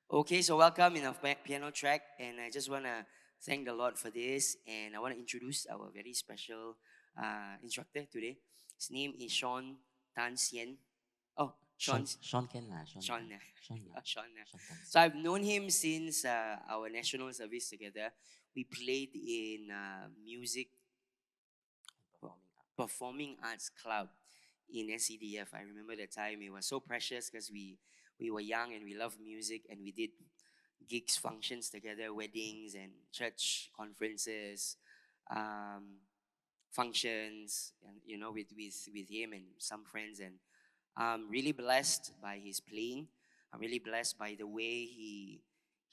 Okay, so welcome in our piano track, and I just want to thank the Lord for this, and I want to introduce our very special instructor today. His name is Shawn Tan Sien. Oh, Sean, Sean, Sean can lah, Sean Sean, lah, Sean lah, Sean. Sean So Tansi. I've known him since our national service together. We played in music Performing art. performing arts club in SCDF. I remember the time it was so precious because we were young and we loved music and we did gigs, functions together, weddings and church conferences, um, functions, and with him and some friends. And I'm really blessed by his playing. I'm really blessed by the way he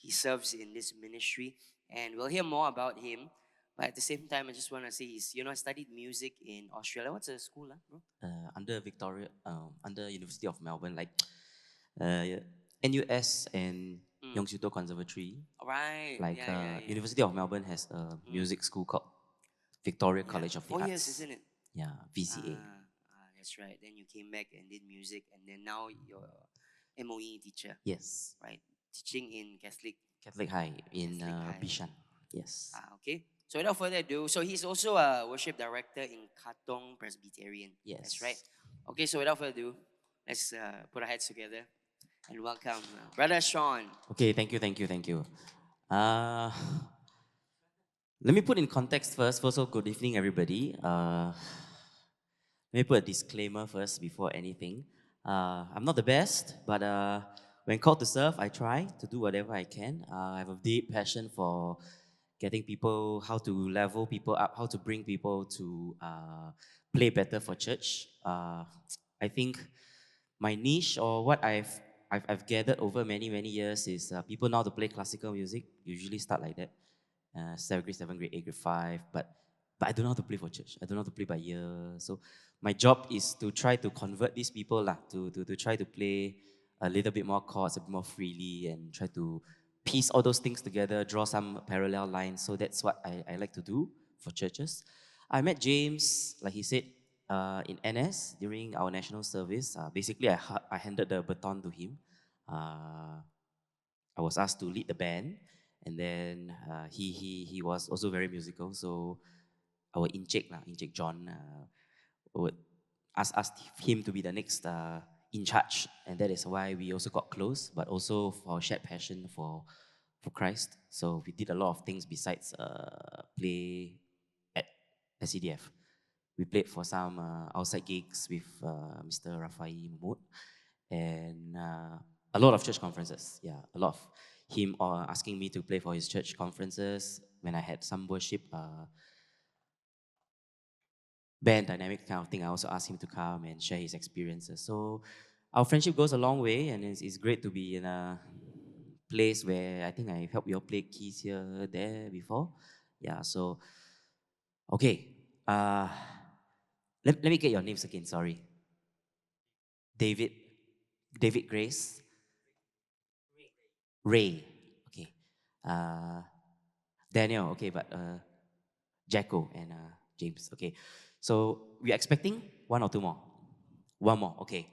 serves in this ministry, and we'll hear more about him. But at the same time, I just want to say I studied music in Australia. What's the school, bro? Under Victoria, under University of Melbourne, like uh, NUS and Mm. Yong Siew Toh Conservatory. Right. Like Yeah, yeah, yeah. University of Melbourne has a Mm. music school called Victoria Yeah. College of the 4 years, Arts. isn't it? Yeah, VCA. That's right. Then you came back and did music, and then now you're a MOE teacher, Yes, right? Teaching in Catholic High in Catholic High. Bishan. Yes, Okay. So without further ado, so he's also a worship director in Katong Presbyterian. That's right. yes. Okay. So without further ado, let's put our heads together and welcome Brother Shawn. Okay, thank you, thank you, thank you. Uh, Let me put in context first. First of all, good evening, everybody. Let me put a disclaimer first before anything. I'm not the best, but when called to serve, I try to do whatever I can. I have a deep passion for getting people, how to level people up, how to bring people to play better for church. I think my niche or what I've gathered over many years is people know how to play classical music. Usually start like that, seven, grade 8, grade 5. But I don't know how to play for church. I don't know how to play by ear. So my job is to try to convert these people lah, to try to play a little bit more chords, a bit more freely, and try to piece all those things together, draw some parallel lines. So that's what I like to do for churches. I met James, like he said, in NS during our national service. Basically, I handed the baton to him. Uh, I was asked to lead the band, and then he was also very musical. So our Encik John, would asked him to be the next in charge, and that is why we also got close. But also for our shared passion for Christ, so we did a lot of things besides play at SCDF. We played for some outside gigs with Mr. Rafai Mahmood and a lot of church conferences. Yeah, a lot of him asking me to play for his church conferences when I had some worship band dynamic kind of thing. I also asked him to come and share his experiences. So our friendship goes a long way, and it's great to be in a place where I think I helped you all play keys here, there before. Yeah, so okay. Uh, let me get your names again, sorry. David, David Grace, Ray, okay. Uh, Daniel, okay, but Jacko and James, okay. So we're expecting one or two more? One more, okay.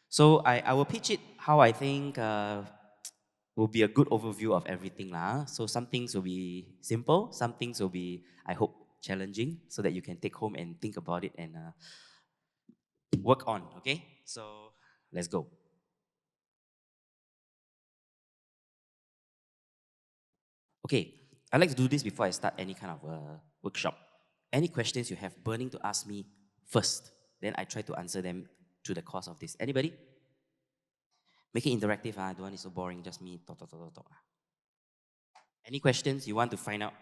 So I will pitch it how I think will be a good overview of everything lah. So some things will be simple, some things will be, I hope, challenging, so that you can take home and think about it and work on, okay? So let's go. Okay, I like to do this before I start any kind of workshop. Any questions you have burning to ask me first, then I try to answer them through the course of this. Anybody? Make it interactive. I don't want it so boring. Just me talk, talk, talk, talk, talk. Any questions you want to find out,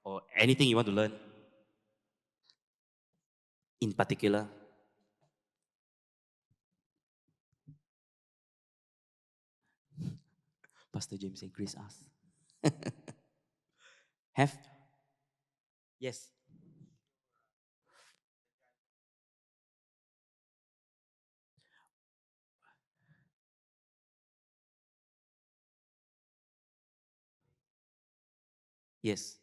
or anything you want to learn in particular? Pastor James and Chris ask. Have? Yes. Yes.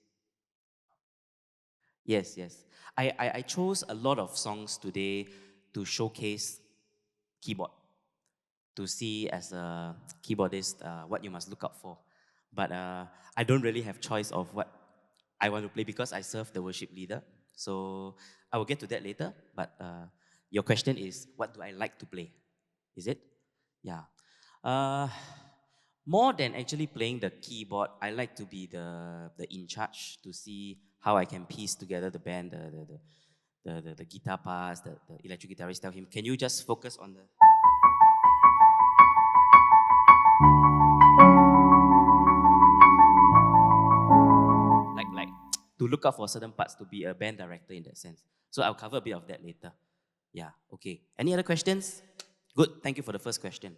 Yes, yes. I chose a lot of songs today to showcase keyboard. to see as a keyboardist what you must look out for. But I don't really have choice of what I want to play because I serve the worship leader. So I will get to that later. But your question is, what do I like to play? Is it? Yeah. Uh, More than actually playing the keyboard, I like to be the in charge to see how I can piece together the band, the guitar parts, the electric guitarist. Tell him, can you just focus on the like to look out for certain parts to be a band director in that sense. So I'll cover a bit of that later. Yeah. Okay. Any other questions? Good. Thank you for the first question.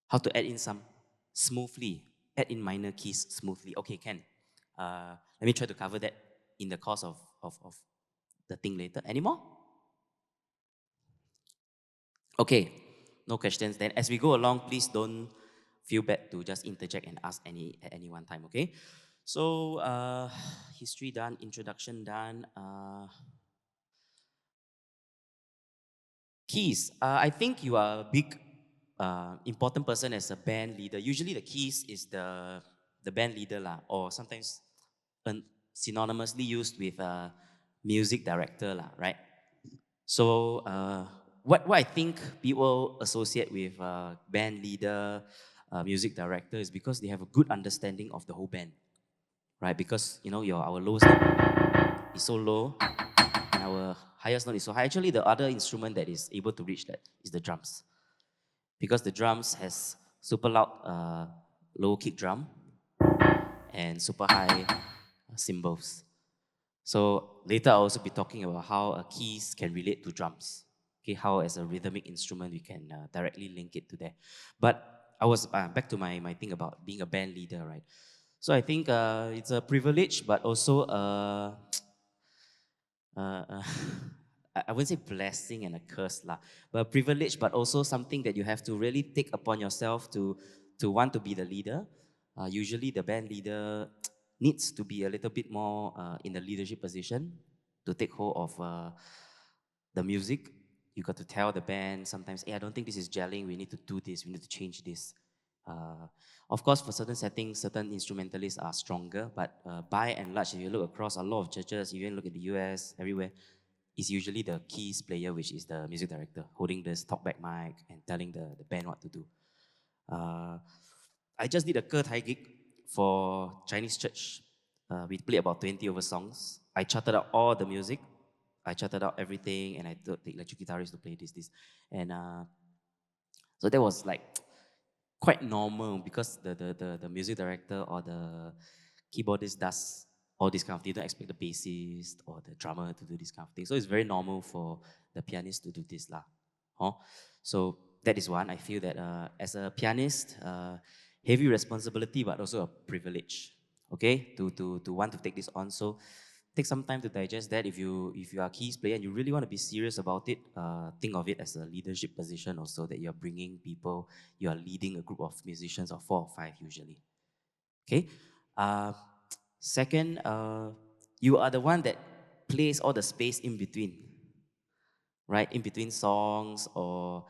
How to add in some smoothly, add in minor keys smoothly. Okay, can. Let me try to cover that in the course of the thing later. Any more? Okay, no questions. Then as we go along, please don't feel bad to just interject and ask any at any one time, okay? So, history done, introduction done. Keys. I think you are a big, important person as a band leader. Usually, the keys is the band leader lah, or sometimes synonymously used with music director lah, right? So, what I think people associate with band leader, music director is because they have a good understanding of the whole band, right? Because our lowest note is so low and our highest note is so high. Actually, the other instrument that is able to reach that is the drums, because the drums has super loud low kick drum and super high cymbals. So later I'll also be talking about how keys can relate to drums. Okay, how as a rhythmic instrument we can directly link it to that. But I was back to my thing about being a band leader, right? So I think it's a privilege, but also I wouldn't say blessing and a curse lah, but a privilege, but also something that you have to really take upon yourself to want to be the leader. Usually, the band leader needs to be a little bit more in the leadership position to take hold of the music. You got to tell the band sometimes, hey, I don't think this is gelling. We need to do this. We need to change this. Uh, of course, for certain settings, certain instrumentalists are stronger, but by and large, if you look across a lot of churches, you even look at the US, everywhere, it's usually the keys player, which is the music director, holding this talkback mic and telling the band what to do. Uh, I just did a Thai gig for Chinese church. We played about 20 over songs. I charted out all the music. I charted out everything, and I told the electric guitarist to play this. And so that was like quite normal because the music director or the keyboardist does all this kind of thing. You don't expect the bassist or the drummer to do this kind of thing. So it's very normal for the pianist to do this lah. Huh? So that is one. I feel that as a pianist, heavy responsibility but also a privilege. Okay, to want to take this on. So take some time to digest that. If you are a keys player and you really want to be serious about it, think of it as a leadership position also, that you're bringing people, you are leading a group of musicians of 4 or 5 usually. Okay. Uh, Second, you are the one that plays all the space in between, right? In between songs, or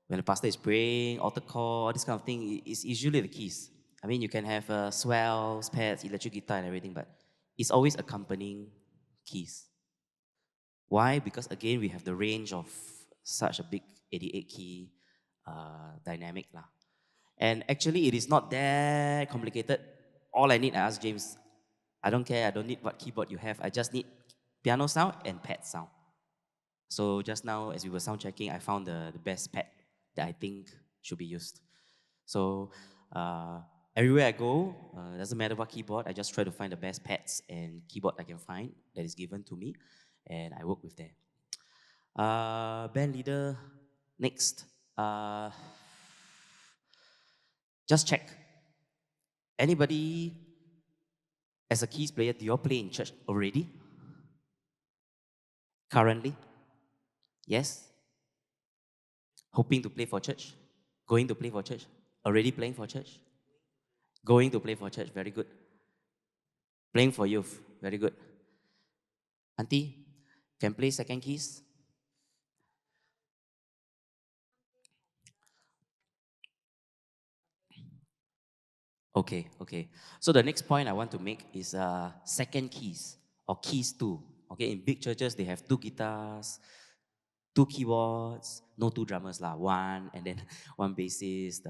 when the pastor is praying, altar call, all this kind of thing, it's usually the keys. I mean, you can have swells, pads, electric guitar, and everything, but it's always accompanying keys. Why? Because again, we have the range of such a big 88 key dynamic lah. And actually, it is not that complicated. All I need, I ask James, I don't care, I don't need what keyboard you have. I just need piano sound and pad sound. So just now, as we were sound checking, I found the best pad that I think should be used. So uh, everywhere I go, doesn't matter what keyboard, I just try to find the best pads and keyboard I can find that is given to me, and I work with them. Band leader, next. Just check. Anybody as a keys player, do you all play in church already? Currently? Yes? Hoping to play for church? Going to play for church? Already playing for church? Going to play for church, very good. Playing for youth, very good. Auntie, can play second keys? Okay, okay. So the next point I want to make is second keys or keys two. Okay, in big churches they have two guitars, two keyboards, no two drummers lah, one and then one bassist.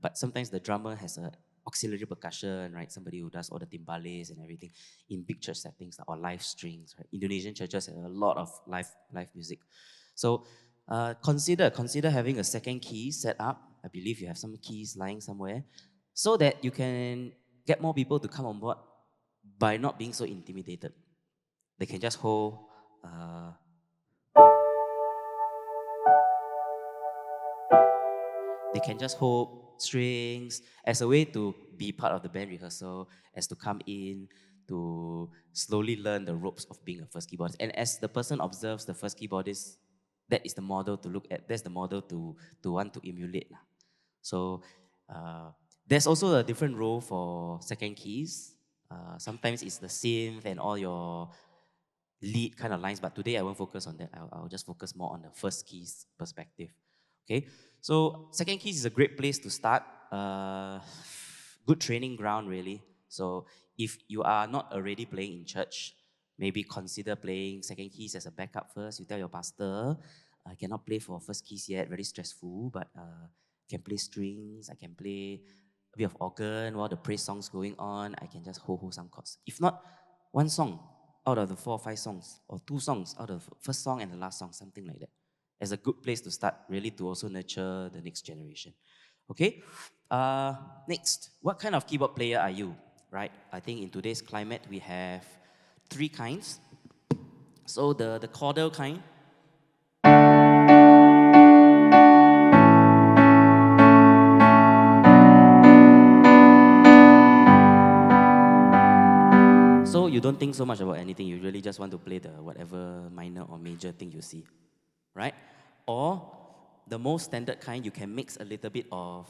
But sometimes the drummer has a auxiliary percussion, right? Somebody who does all the timbales and everything in big church settings lah, or live strings, right? Indonesian churches have a lot of live music. So consider having a second key set up. I believe you have some keys lying somewhere, so that you can get more people to come on board by not being so intimidated. They can just hold. Uh, they can just hold strings as a way to be part of the band rehearsal, as to come in, to slowly learn the ropes of being a first keyboardist. And as the person observes the first keyboardist, that is the model to look at. That's the model to want to emulate. So uh, there's also a different role for second keys. Sometimes it's the synth and all your lead kind of lines, but today I won't focus on that. I'll just focus more on the first keys perspective. Okay, so second keys is a great place to start. Good training ground, really. So if you are not already playing in church, maybe consider playing second keys as a backup first. You tell your pastor, I cannot play for first keys yet, very stressful, but can play strings, I can play a bit of organ while the praise song's going on, I can just hold some chords. If not, one song out of the 4 or 5 songs, or 2 songs out of the first song and the last song, something like that. As a good place to start, really, to also nurture the next generation. Okay? Next, what kind of keyboard player are you? Right? I think in today's climate, we have 3 kinds. So the chordal kind, so you don't think so much about anything. You really just want to play the whatever minor or major thing you see, right? Or the most standard kind, you can mix a little bit of.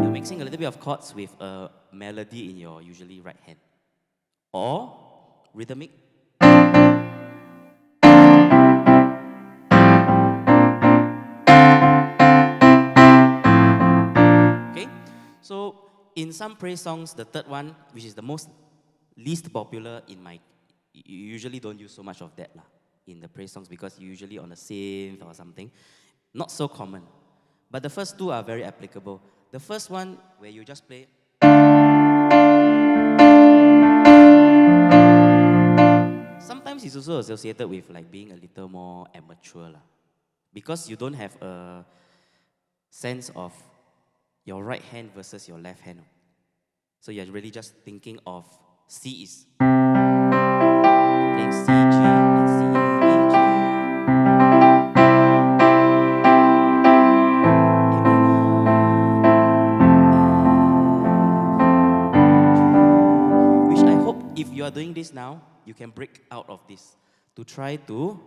You're mixing a little bit of chords with a melody in your usually right hand, or rhythmic. Okay, so in some praise songs, the third one, which is the most least popular in my, you usually don't use so much of that lah in the praise songs because usually on a synth or something, not so common. But the first two are very applicable. The first one where you just play. Sometimes it's also associated with like being a little more amateur lah, because you don't have a sense of your right hand versus your left hand. So you're really just thinking of C is playing C, G, and C, E, G, A minor, F, G, which I hope if you are doing this now, you can break out of this to try to.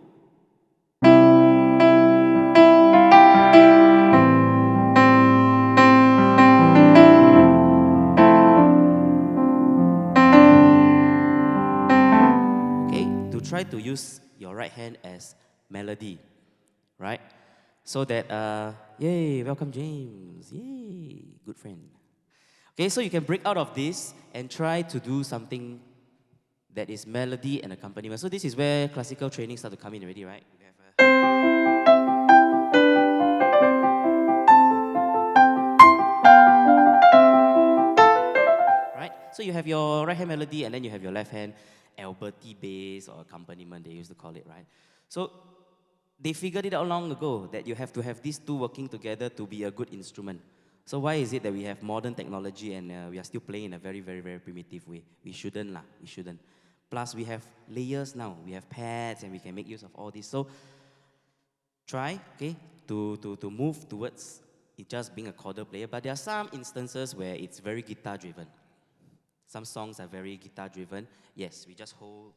Try to use your right hand as melody, right? So that, yay, welcome James, yay, good friend. Okay, so you can break out of this and try to do something that is melody and accompaniment. So this is where classical training start to come in already, right? We have right? So you have your right hand melody and then you have your left hand Alberti bass or accompaniment, they used to call it, right? So they figured it out long ago that you have to have these two working together to be a good instrument. So why is it that we have modern technology and we are still playing in a very, very, very primitive way? We shouldn't lah, we shouldn't. Plus we have layers now, we have pads and we can make use of all this. So try, okay, to move towards it just being a chordal player, but there are some instances where it's very guitar driven. Some songs are very guitar driven. Yes, we just hold.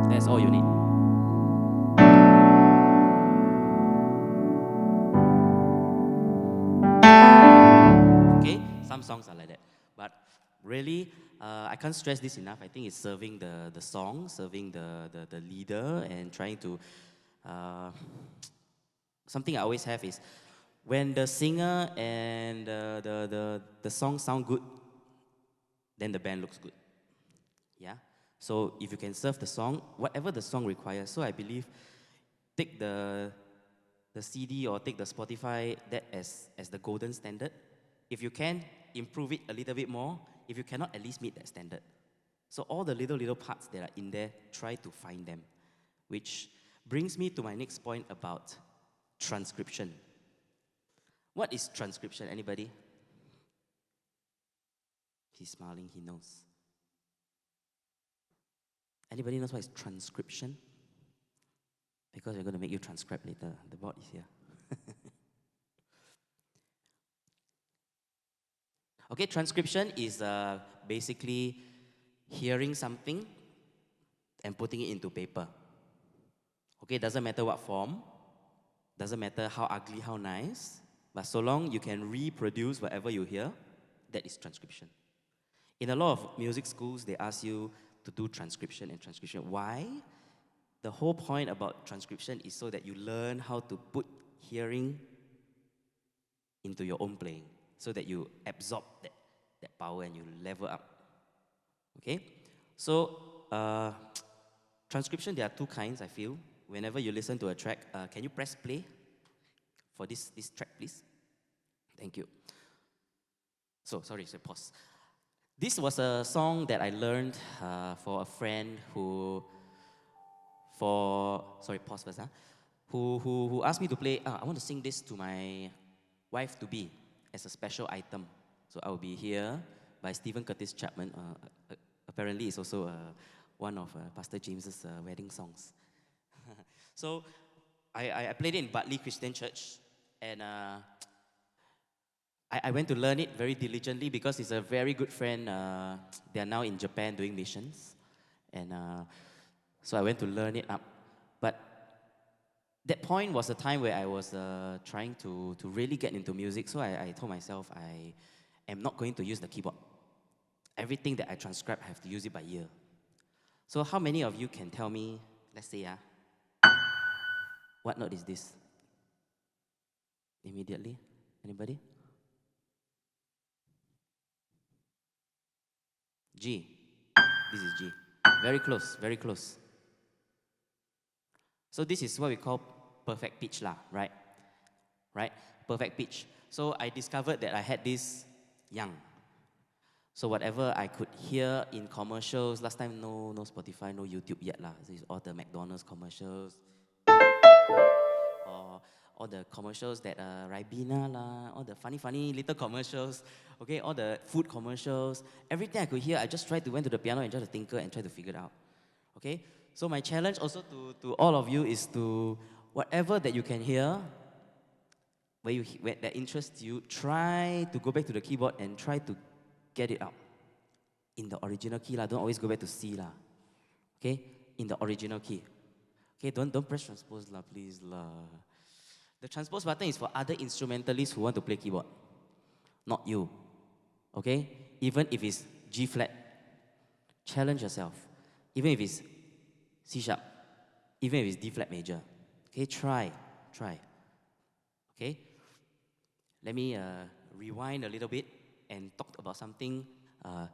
That's all you need. Okay, some songs are like that. But really, I can't stress this enough. I think it's serving the song, serving the leader, and trying to. Uh, Something I always have is when the singer and the song sound good, then the band looks good. Yeah. So if you can serve the song, whatever the song requires. So I believe take the CD or take the Spotify that as the golden standard. If you can, improve it a little bit more. If you cannot, at least meet that standard. So all the little parts that are in there, try to find them. Which brings me to my next point about transcription. What is transcription? Anybody? He's smiling, he knows. Anybody knows what is transcription? Because we're going to make you transcribe later. The board is here. Okay, transcription is basically hearing something and putting it into paper. Okay, doesn't matter what form, doesn't matter how ugly, how nice, but so long you can reproduce whatever you hear, that is transcription. In a lot of music schools, they ask you to do transcription and transcription. Why? The whole point about transcription is so that you learn how to put hearing into your own playing, so that you absorb that power and you level up. Okay? So, transcription, there are two kinds, I feel. Whenever you listen to a track, can you press play for this track, please? Thank you. So, pause. This was a song that I learned for a friend pause first, who asked me to play, I want to sing this to my wife-to-be as a special item. So I will be here by Stephen Curtis Chapman. Apparently, it's also one of Pastor James's wedding songs. So I played it in Bartley Christian Church, and I went to learn it very diligently because he's a very good friend. They are now in Japan doing missions, and so I went to learn it up. But that point was a time where I was trying to really get into music. So I told myself I am not going to use the keyboard. Everything that I transcribe, I have to use it by ear. So how many of you can tell me, let's say, what note is this? Immediately? Anybody? G. This is G. Very close, very close. So this is what we call perfect pitch lah, right? Right? Perfect pitch. So I discovered that I had this young. So whatever I could hear in commercials, last time no Spotify, no YouTube yet lah. So it's all the McDonald's commercials, or all the commercials that Ribena lah, all the funny little commercials, okay, all the food commercials. Everything I could hear, I just went to the piano and try to tinker and try to figure it out. Okay? So my challenge also to all of you is to, whatever that you can hear, where that interests you, try to go back to the keyboard and try to get it out in the original key lah. Don't always go back to C lah. Okay? In the original key. Okay, don't press transpose lah, please lah. The transpose button is for other instrumentalists who want to play keyboard, not you. Okay? Even if it's G flat, challenge yourself. Even if it's C sharp, even if it's D flat major. Okay, try. Okay? Let me rewind a little bit and talk about something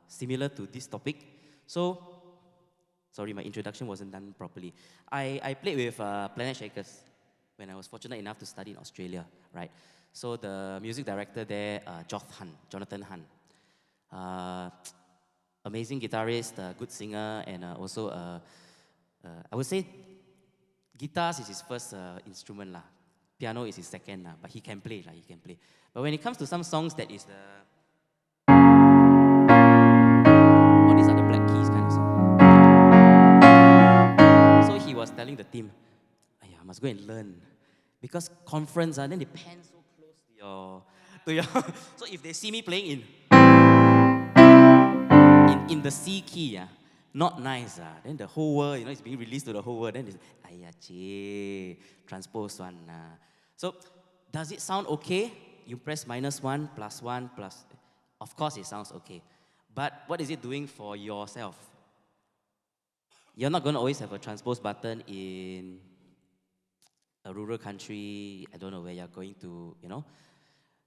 similar to this topic. So, sorry, my introduction wasn't done properly. I played with Planet Shakers when I was fortunate enough to study in Australia, right? So the music director there, Jonathan Han. Amazing guitarist, good singer, and also, I would say, guitars is his first instrument lah. Piano is his second lah, but he can play. But when it comes to some songs that is all these are the black keys kind of song. So he was telling the team, I must go and learn. Because conference, then they pan so close to your so if they see me playing in the C key, not nice. Then the whole world, it's being released to the whole world. Then they say, transpose one. So, does it sound okay? You press -1, +1, plus. Of course, it sounds okay. But what is it doing for yourself? You're not going to always have a transpose button in a rural country. I don't know where you're going to, you know.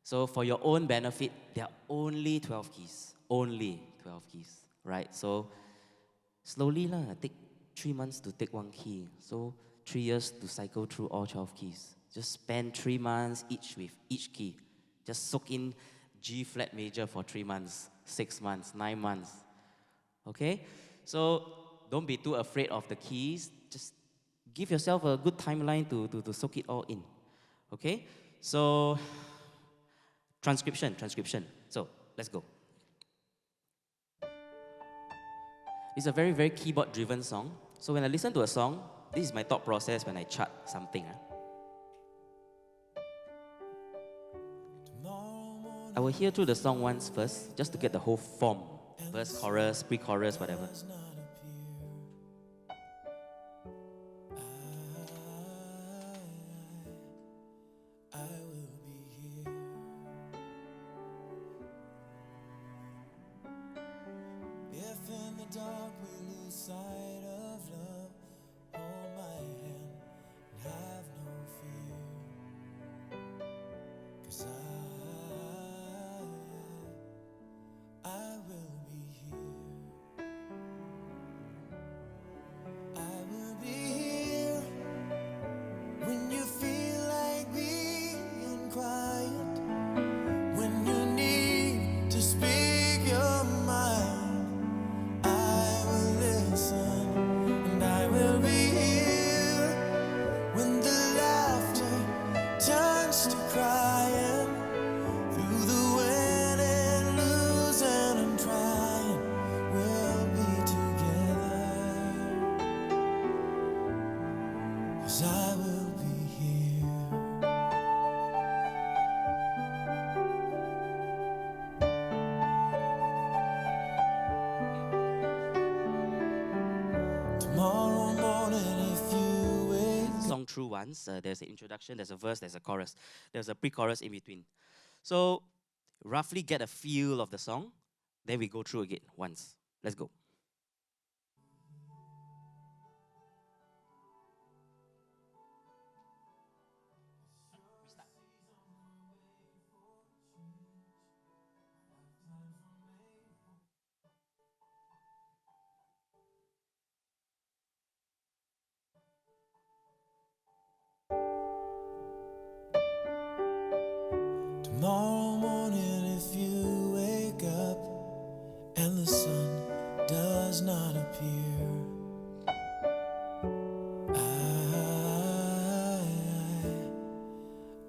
So for your own benefit, there are only 12 keys. Only 12 keys, right? So slowly lah, take 3 months to take one key. So 3 years to cycle through all 12 keys. Just spend 3 months each with each key. Just soak in G flat major for 3 months, 6 months, 9 months. Okay? So don't be too afraid of the keys. Just give yourself a good timeline to soak it all in. Okay? So transcription. So let's go. It's a very, very keyboard driven song. So when I listen to a song, this is my thought process when I chart something. I will hear through the song once first, just to get the whole form. Verse, chorus, pre-chorus, whatever. If in the dark we lose sight of love, hold my hand and have no fear. 'Cause I will be here. I will be here when you feel like being quiet, when you need to speak your mind. I will listen, and I will be here when the laughter turns to crying, through the win and lose and I'm trying, we'll be together, 'cause I will be here. Tomorrow morning if you wake song through once, there's an introduction, there's a verse, there's a chorus, there's a pre-chorus in between. So roughly get a feel of the song, then we go through again once. Let's go. Tomorrow morning if you wake up and the sun does not appear,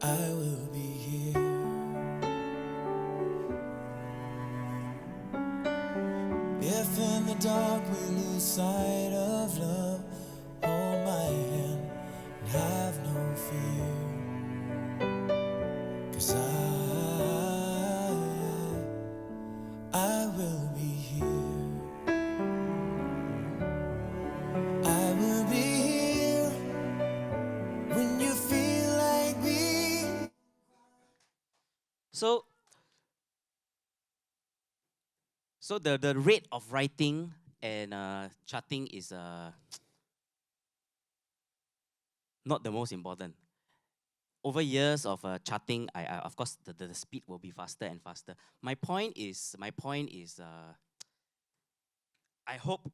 I will be here. If in the dark we lose sight of love, hold my hand and have no fear. 'Cause I will be here. I will be here when you feel like being. So the rate of writing and charting is not the most important. Over years of charting, I of course the speed will be faster and faster. My point is, I hope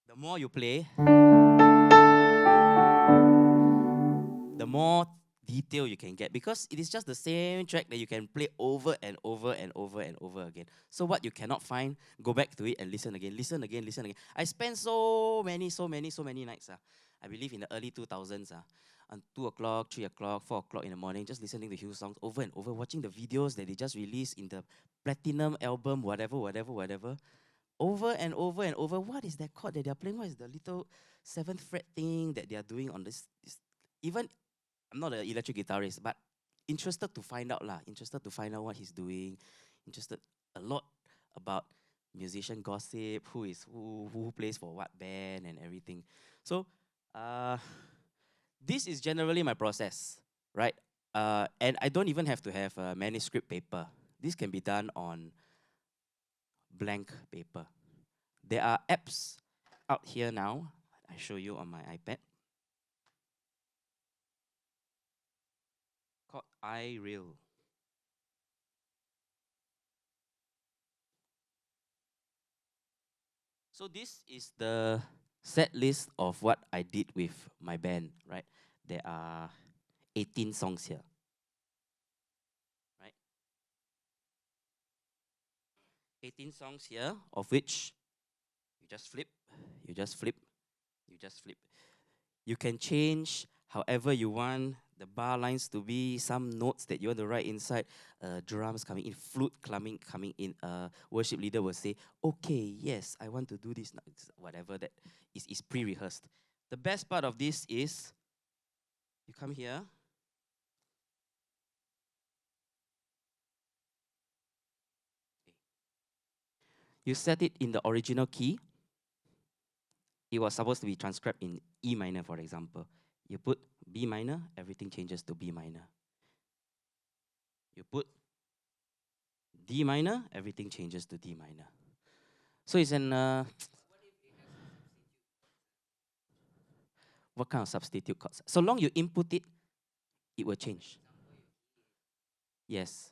the more you play, the more detail you can get, because it is just the same track that you can play over and over and over and over again. So what you cannot find, go back to it and listen again, listen again, listen again. I spent so many nights. I believe in the early 2000s. On 2 o'clock, 3 o'clock, 4 o'clock in the morning, just listening to Hugh songs over and over, watching the videos that they just released in the platinum album, whatever, over and over and over. What is that chord that they're playing? What is the little 7th fret thing that they are doing on this? Even, I'm not an electric guitarist, but interested to find out what he's doing, interested a lot about musician gossip, who plays for what band and everything. So, this is generally my process, right? And I don't even have to have a manuscript paper. This can be done on blank paper. There are apps out here now. I show you on my iPad called iReal. So this is the set list of what I did with my band, right? There are 18 songs here, right? 18 songs here, of which you just flip, you just flip, you just flip. You can change however you want the bar lines to be, some notes that you want to write inside, drums coming in, flute coming in. Worship leader will say, okay, yes, I want to do this. Whatever that is pre-rehearsed. The best part of this is you come here. You set it in the original key. It was supposed to be transcribed in E minor, for example. You put B minor, everything changes to B minor. You put D minor, everything changes to D minor. So it's an what kind of substitute chords? So long you input it, it will change. Yes.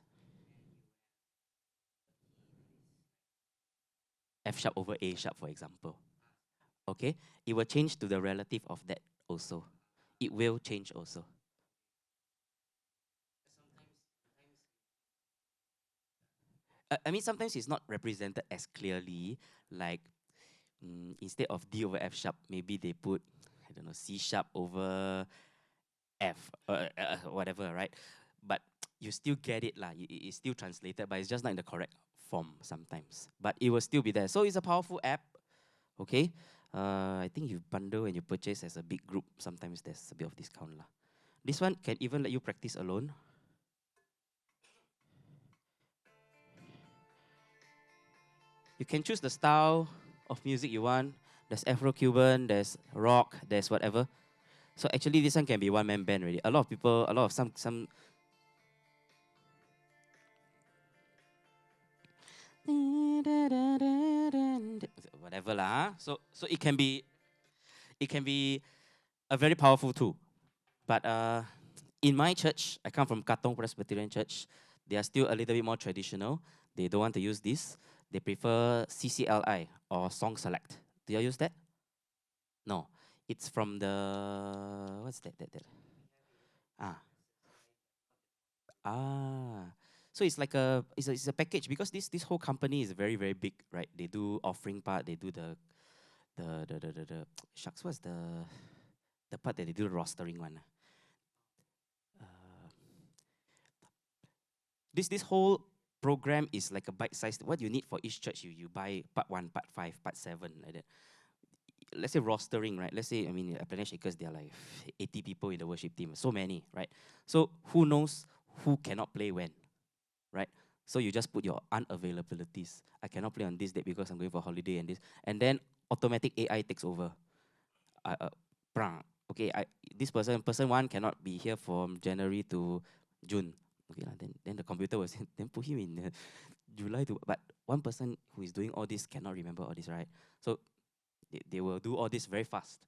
F sharp over A sharp, for example. Okay? It will change to the relative of that also. It will change also. I mean, sometimes it's not represented as clearly, like instead of D over F sharp, maybe they put, I don't know, C sharp over F, whatever, right? But you still get it, lah. It's still translated, but it's just not in the correct form sometimes. But it will still be there. So it's a powerful app, okay? I think you bundle and you purchase as a big group, sometimes there's a bit of discount, lah. This one can even let you practice alone. You can choose the style of music you want. There's Afro-Cuban, there's rock, there's whatever. So actually this one can be one-man band already. A lot of people, a lot of some whatever lah. So it can be a very powerful tool. But in my church, I come from Katong Presbyterian Church. They are still a little bit more traditional. They don't want to use this. They prefer CCLI or Song Select. Do you use that? No. It's from the what's that? Ah. Ah. So it's like it's a package because this whole company is very very big, right? They do offering part, they do the shucks, what's the part that they do the rostering one? Uh, this whole program is like a bite-sized. What you need for each church, you buy part 1, part 5, part 7, like that. Let's say rostering, right? Let's say, I mean, at Planet Shakers, there are like 80 people in the worship team. So many, right? So who knows who cannot play when, right? So you just put your unavailabilities. I cannot play on this date because I'm going for holiday and this. And then automatic AI takes over. Okay, this person one cannot be here from January to June. Okay, then the computer will say, then put him in July to. But one person who is doing all this cannot remember all this, right? So they will do all this very fast.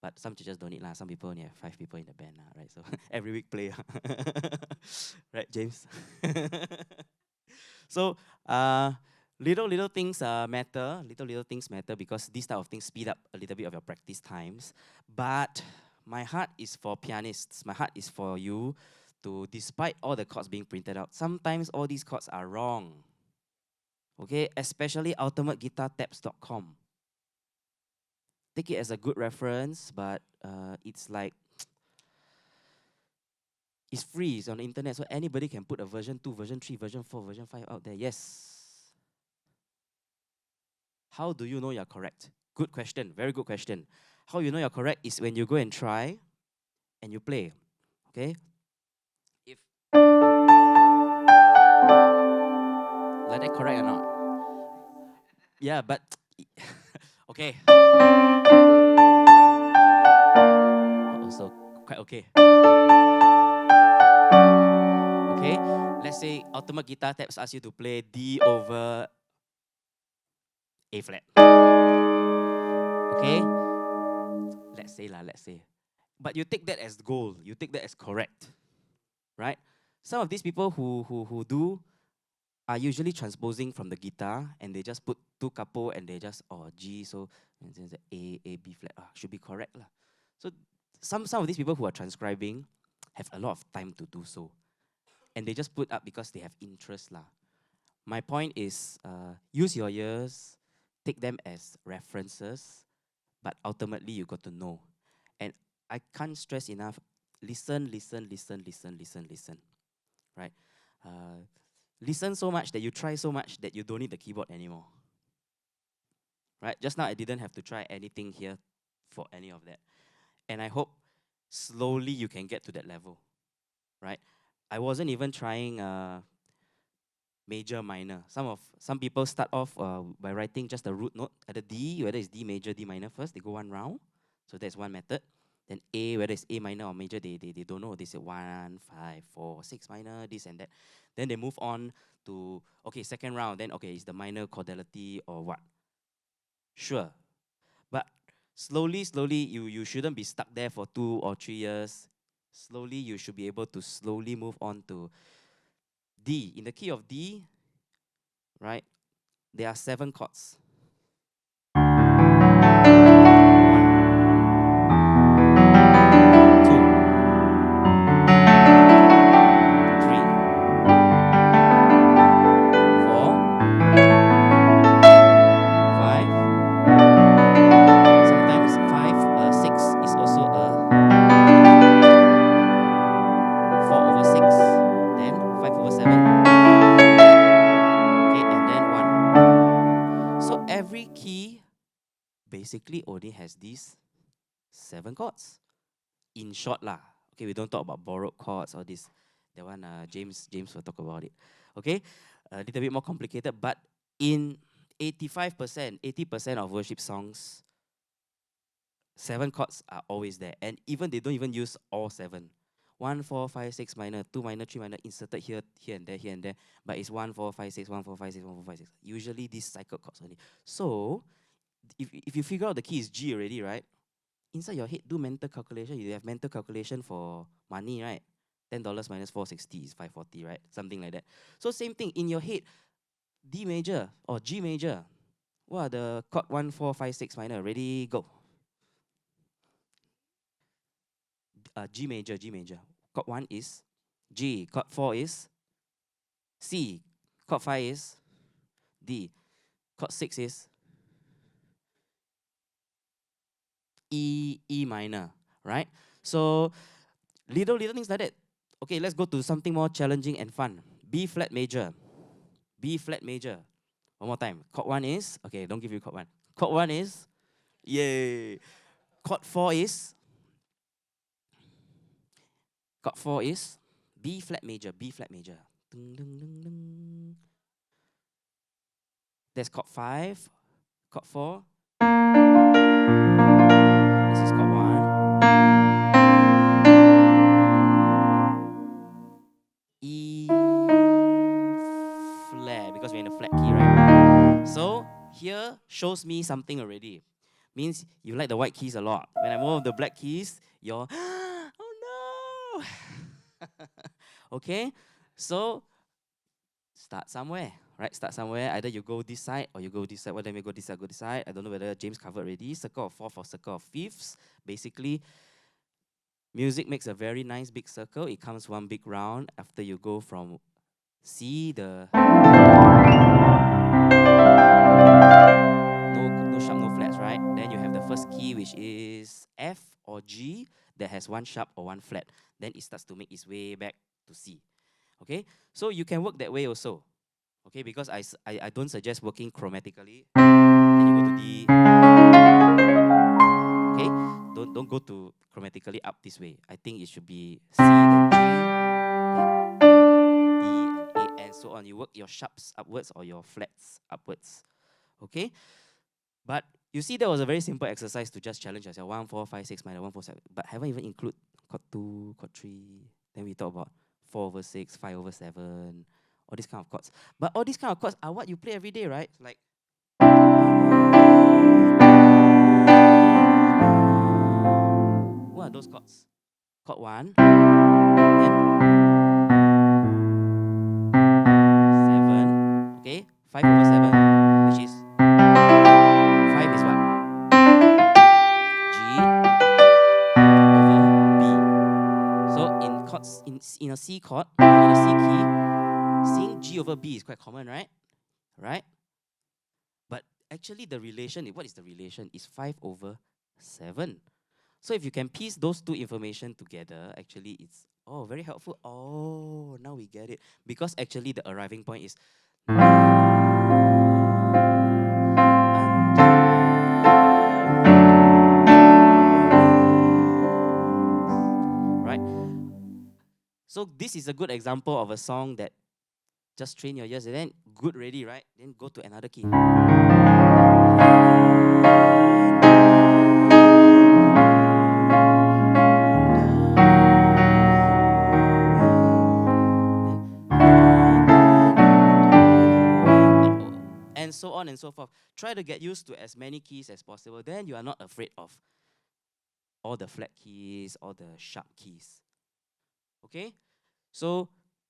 But some churches don't need lah. Some people only have 5 people in the band, right? So every week play, right, James? So little things matter. Little things matter because these type of things speed up a little bit of your practice times. But my heart is for pianists. My heart is for you to, despite all the chords being printed out, sometimes all these chords are wrong. Okay, especially ultimateguitartabs.com. Take it as a good reference, but it's like it's free, it's on the internet, so anybody can put a version 2, version 3, version 4, version 5 out there. Yes. How do you know you're correct? Good question, very good question. How you know you're correct is when you go and try and you play. Okay? If like that correct or not? Yeah, but okay. Also quite okay. Okay, let's say ultimate guitar tabs ask you to play D over A flat. Okay? Let's say. But you take that as goal. You take that as correct. Right? Some of these people who do are usually transposing from the guitar and they just put two capo and they just, oh, G, so and then the A, B flat, should be correct lah. So some of these people who are transcribing have a lot of time to do so. And they just put up because they have interest lah. My point is, use your ears, take them as references, but ultimately you got to know. And I can't stress enough, listen, right? Listen so much that you try so much that you don't need the keyboard anymore. Right? Just now I didn't have to try anything here for any of that. And I hope slowly you can get to that level. Right? I wasn't even trying major, minor. Some people start off by writing just the root note at the D, whether it's D major, D minor first, they go one round. So that's one method. Then A, whether it's A minor or major, they don't know. They say 1, 5, 4, 6 minor, this and that. Then they move on to, okay, second round, then okay, it's the minor chordality or what. Sure. But slowly, you shouldn't be stuck there for 2 or 3 years. Slowly, you should be able to slowly move on to D. In the key of D, right, there are 7 chords. 1. Every key basically only has these 7 chords. In short lah. Okay, we don't talk about borrowed chords or this. That one, James will talk about it. Okay, a little bit more complicated, but in 85%, 80% of worship songs, 7 chords are always there, and even they don't even use all 7. 1, 4, 5, 6 minor, 2 minor, 3 minor, inserted here and there, but it's 1, 4, 5, 6, 1, 4, 5, 6, 1, 4, 5, 6. Usually these cycle chords only. So, if you figure out the key is G already, right? Inside your head, do mental calculation. You have mental calculation for money, right? $10 minus 460 is 540, right? Something like that. So same thing, in your head, D major or G major. What are the chord 1, 4, 5, 6 minor? Ready, go. G major. Chord 1 is G. Chord 4 is C. Chord 5 is D. Chord 6 is E minor, right? So little things like that. Okay, let's go to something more challenging and fun. B flat major. B flat major. One more time. Chord 1 is, okay, don't give you chord 1. Chord 1 is, yay. Chord 4 is B flat major. Dun, dun, dun, dun. That's chord 5. Chord 4. This is chord 1. E flat, because we're in a flat key, right? So here shows me something already. Means you like the white keys a lot. When I move the black keys, you're, oh no! Okay? So start somewhere, right? Start somewhere. Either you go this side or you go this side. Well, let me go this side, go this side. I don't know whether James covered already. Circle of 4th or circle of 5ths. Basically, music makes a very nice big circle. It comes one big round after you go from C, the no sharp, no flats, right? Then you have the first key, which is F or G, that has one sharp or one flat. Then it starts to make its way back to C. Okay, so you can work that way also. Okay, because I don't suggest working chromatically. Then you go to D. Okay, don't go to chromatically up this way. I think it should be C, then G, then D and A, and so on. You work your sharps upwards or your flats upwards. Okay, but you see, that was a very simple exercise to just challenge yourself. 1, 4, 5, 6 minor 1, 4, 7. But haven't even include chord 2, chord 3. Then we talk about 4/6, 5/7, all these kind of chords. But all these kind of chords are what you play every day, right? Like what are those chords? Chord 1, then 7, okay? 5/7, which is 5 is what? G over B. So in chords, in a C chord, in a C key, seeing G over B is quite common, right? Right? But actually the relation, what is the relation? Is 5/7. So if you can piece those two information together, actually it's very helpful. Oh, now we get it. Because actually the arriving point is right? So this is a good example of a song that just train your ears and then good ready, right? Then go to another key. And so on and so forth. Try to get used to as many keys as possible. Then you are not afraid of all the flat keys, all the sharp keys. Okay? So,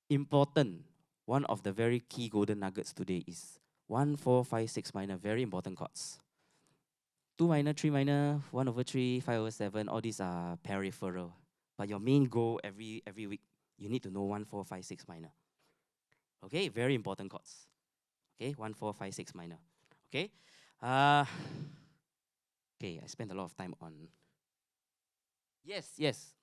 important. One of the very key golden nuggets today is 1, 4, 5, 6 minor. Very important chords. 2 minor, 3 minor, 1/3, 5/7. All these are peripheral. But your main goal every week, you need to know 1, 4, 5, 6 minor. Okay? Very important chords. Okay? 1, 4, 5, 6 minor. Okay? Okay, I spent a lot of time on. Yes, yes.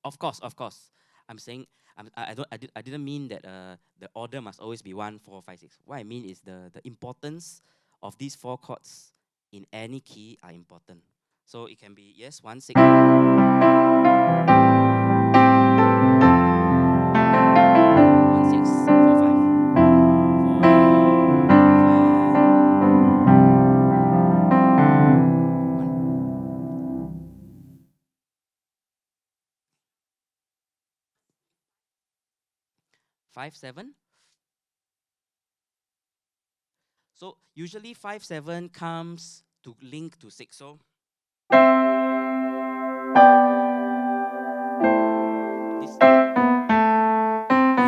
Of course, of course. I'm saying I didn't mean that the order must always be 1, 4, 5, 6. What I mean is the importance of these four chords in any key are important. So it can be 1, 6, 1, 6, 4, 5, 5, 7. So usually 5, 7 comes to link to 6. So this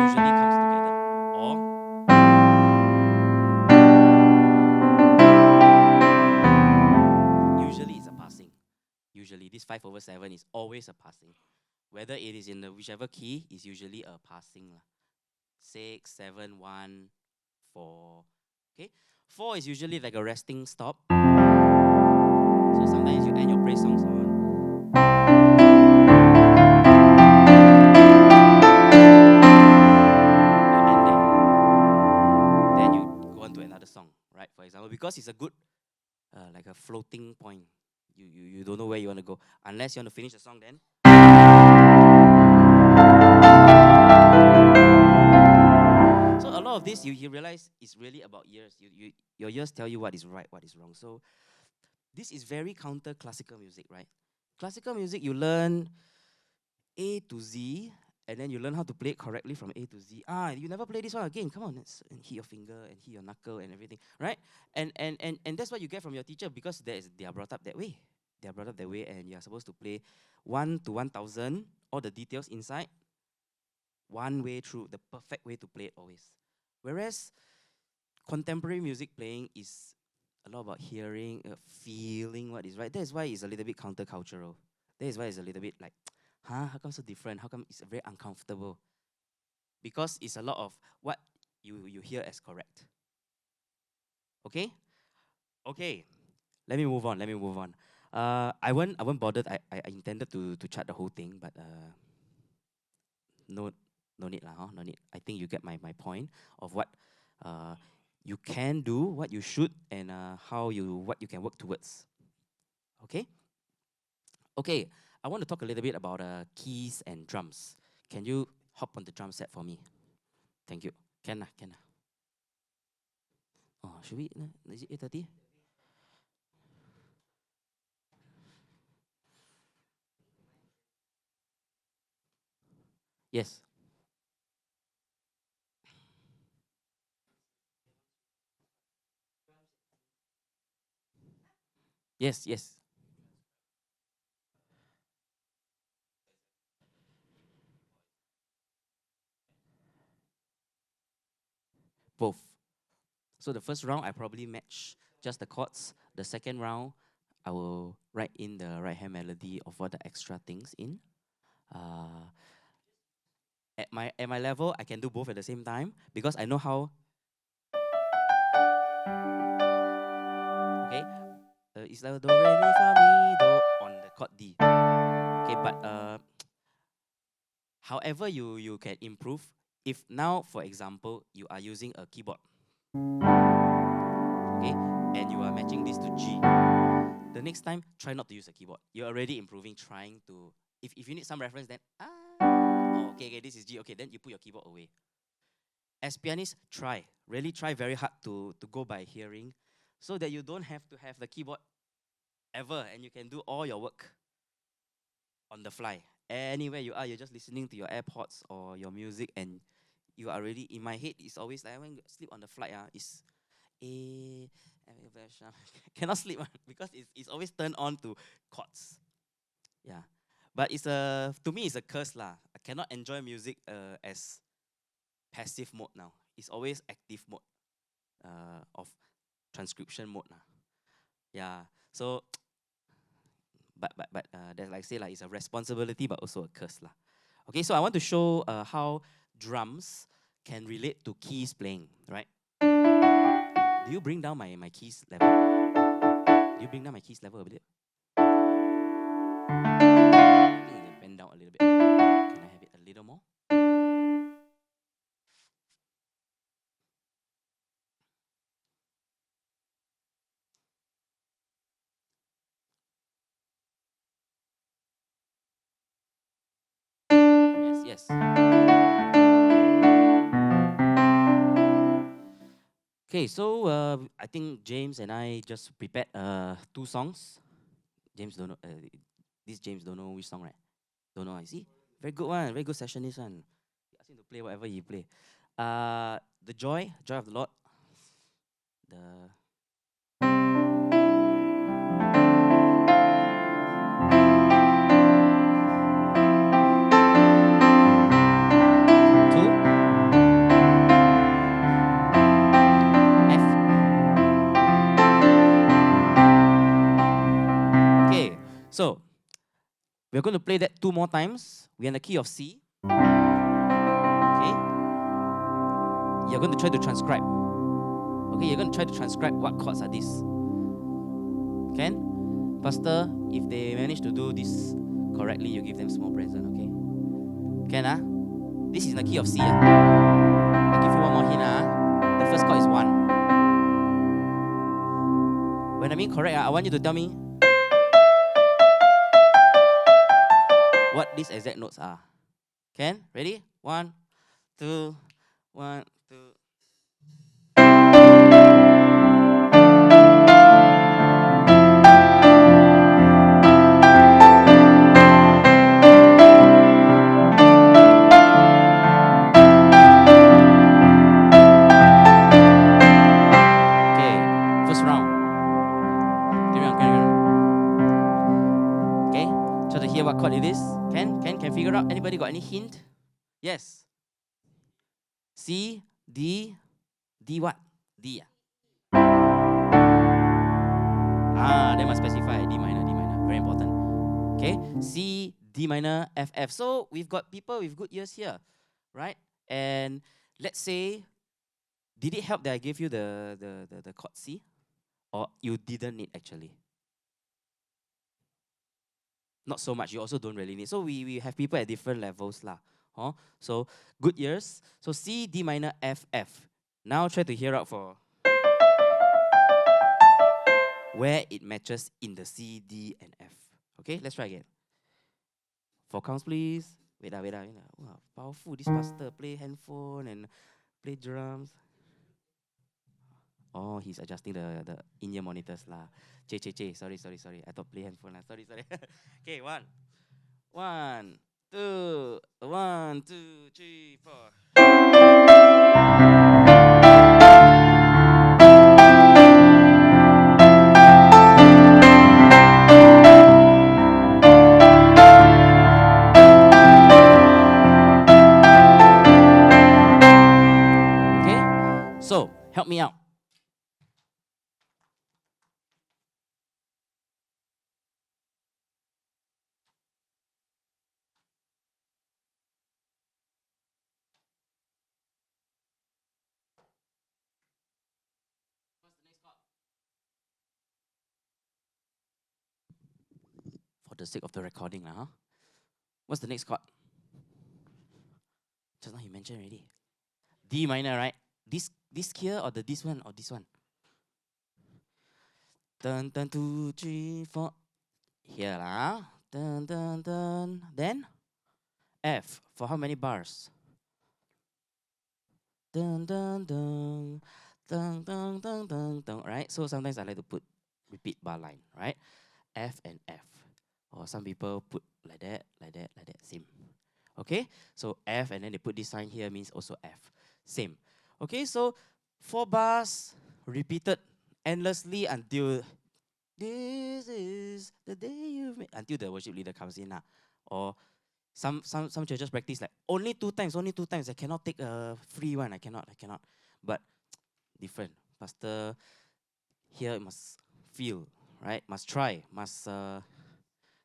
usually comes together. Or usually it's a passing. Usually this 5/7 is always a passing. Whether it is in the whichever key, is usually a passing. 6, 7, 1, 4. Okay? 4 is usually like a resting stop. So sometimes you end your praise songs on. You end there. Then you go on to another song, right? For example, because it's a good, like a floating point. You don't know where you want to go. Unless you want to finish the song then. So a lot of this, you realize is really about ears. Your ears tell you what is right, what is wrong. So this is very counter classical music, right? Classical music, you learn A to Z, and then you learn how to play it correctly from A to Z. You never play this one again. Come on, and hit your finger and hit your knuckle and everything, right? And that's what you get from your teacher because they are brought up that way. They are brought up that way, and you are supposed to play 1 to 1,000, all the details inside, one way through, the perfect way to play it always. Whereas contemporary music playing is a lot about hearing, feeling what is right. That is why it's a little bit countercultural. That is why it's a little bit like, how come so different? How come it's very uncomfortable? Because it's a lot of what you hear as correct. Okay? Okay. Let me move on. Let me move on. I won't bother. I intended to chart the whole thing, but no no need lah, huh? No need. I think you get my point of what you can do, what you should, and what you can work towards. Okay? Okay, I want to talk a little bit about keys and drums. Can you hop on the drum set for me? Thank you. Can lah, can lah. Oh, should we? Is it 8:30? Yes. Yes, yes. Both. So the first round I probably match just the chords. The second round I will write in the right hand melody of all the extra things in. Uh, at my level I can do both at the same time because I know how. Okay, it's like do re mi fa mi do on the chord D. Okay, but however you can improve. If now, for example, you are using a keyboard, okay, and you are matching this to G, the next time try not to use a keyboard. You're already improving, trying to. If you need some reference, then oh, okay, this is G. Okay, then you put your keyboard away. As pianists, really try very hard to go by hearing, so that you don't have to have the keyboard ever, and you can do all your work on the fly. Anywhere you are, you're just listening to your AirPods or your music, and you are already in my head. It's always like when you sleep on the flight. It's a cannot sleep because it's always turned on to chords. Yeah, but it's a to me it's a curse lah. I cannot enjoy music as passive mode now. It's always active mode of transcription mode lah. Yeah, so but that's like say like it's a responsibility but also a curse lah. Okay, so I want to show how drums can relate to keys playing, right? Do you bring down my keys level? Do you bring down my keys level a bit? I think I can bend down a little bit. Can I have it a little more? Yes, yes. Okay, so I think James and I just prepared two songs. James don't know. This James don't know which song, right? Don't know. I see. Very good one. Very good session. This one. You ask him to play whatever he play. The joy of the Lord. The two F. Okay, so we're going to play that two more times. We're in the key of C. Okay, you're going to try to transcribe. Okay, you're going to try to transcribe what chords are these. Can? Pastor, if they manage to do this correctly, you give them small present, okay? Can, ah? This is in the key of C, ah. I'll give you one more hint, ah. The first chord is 1. When I mean correct, I want you to tell me what these exact notes are. Can? Ready? 1, 2, 1, 2. Okay, first round. Carry on, carry on. Okay, try to hear what chord it is. Can figure out? Anybody got any hint? Yes. C, D, D what? D. They must specify D minor, D minor. Very important. Okay, C, D minor, F, F. So we've got people with good ears here, right? And let's say, did it help that I gave you the chord C? Or you didn't need actually? Not so much. You also don't really need. So we have people at different levels lah. Huh? So good ears. So C, D minor, F, F. Now try to hear out for where it matches in the C, D, and F. Okay, let's try again. 4 counts, please. Wait, wait. Wow, powerful. This pastor play handphone and play drums. Oh, he's adjusting the in-ear monitors lah. Che. Sorry. I thought play handphone lah. Sorry. Okay, one, two, 1, 1, 2, 3, 4. Okay? So, help me out. For the sake of the recording, huh? What's the next chord? Just now you mentioned already. D minor, right? This here or this one or this one? Dun dun 2, 3, 4. Here lah. Dun dun dun. Then F for how many bars? Dun dun dun. Dun dun dun dun dun. Right? So sometimes I like to put repeat bar line, right? F and F. Or some people put like that, like that, like that. Same. Okay? So F and then they put this sign here means also F. Same. Okay, so 4 bars repeated endlessly until this is the day you've made, until the worship leader comes in. Or some churches practice like only 2 times, only 2 times. I cannot take a free one. I cannot. But different. Pastor here must feel, right? Must try, must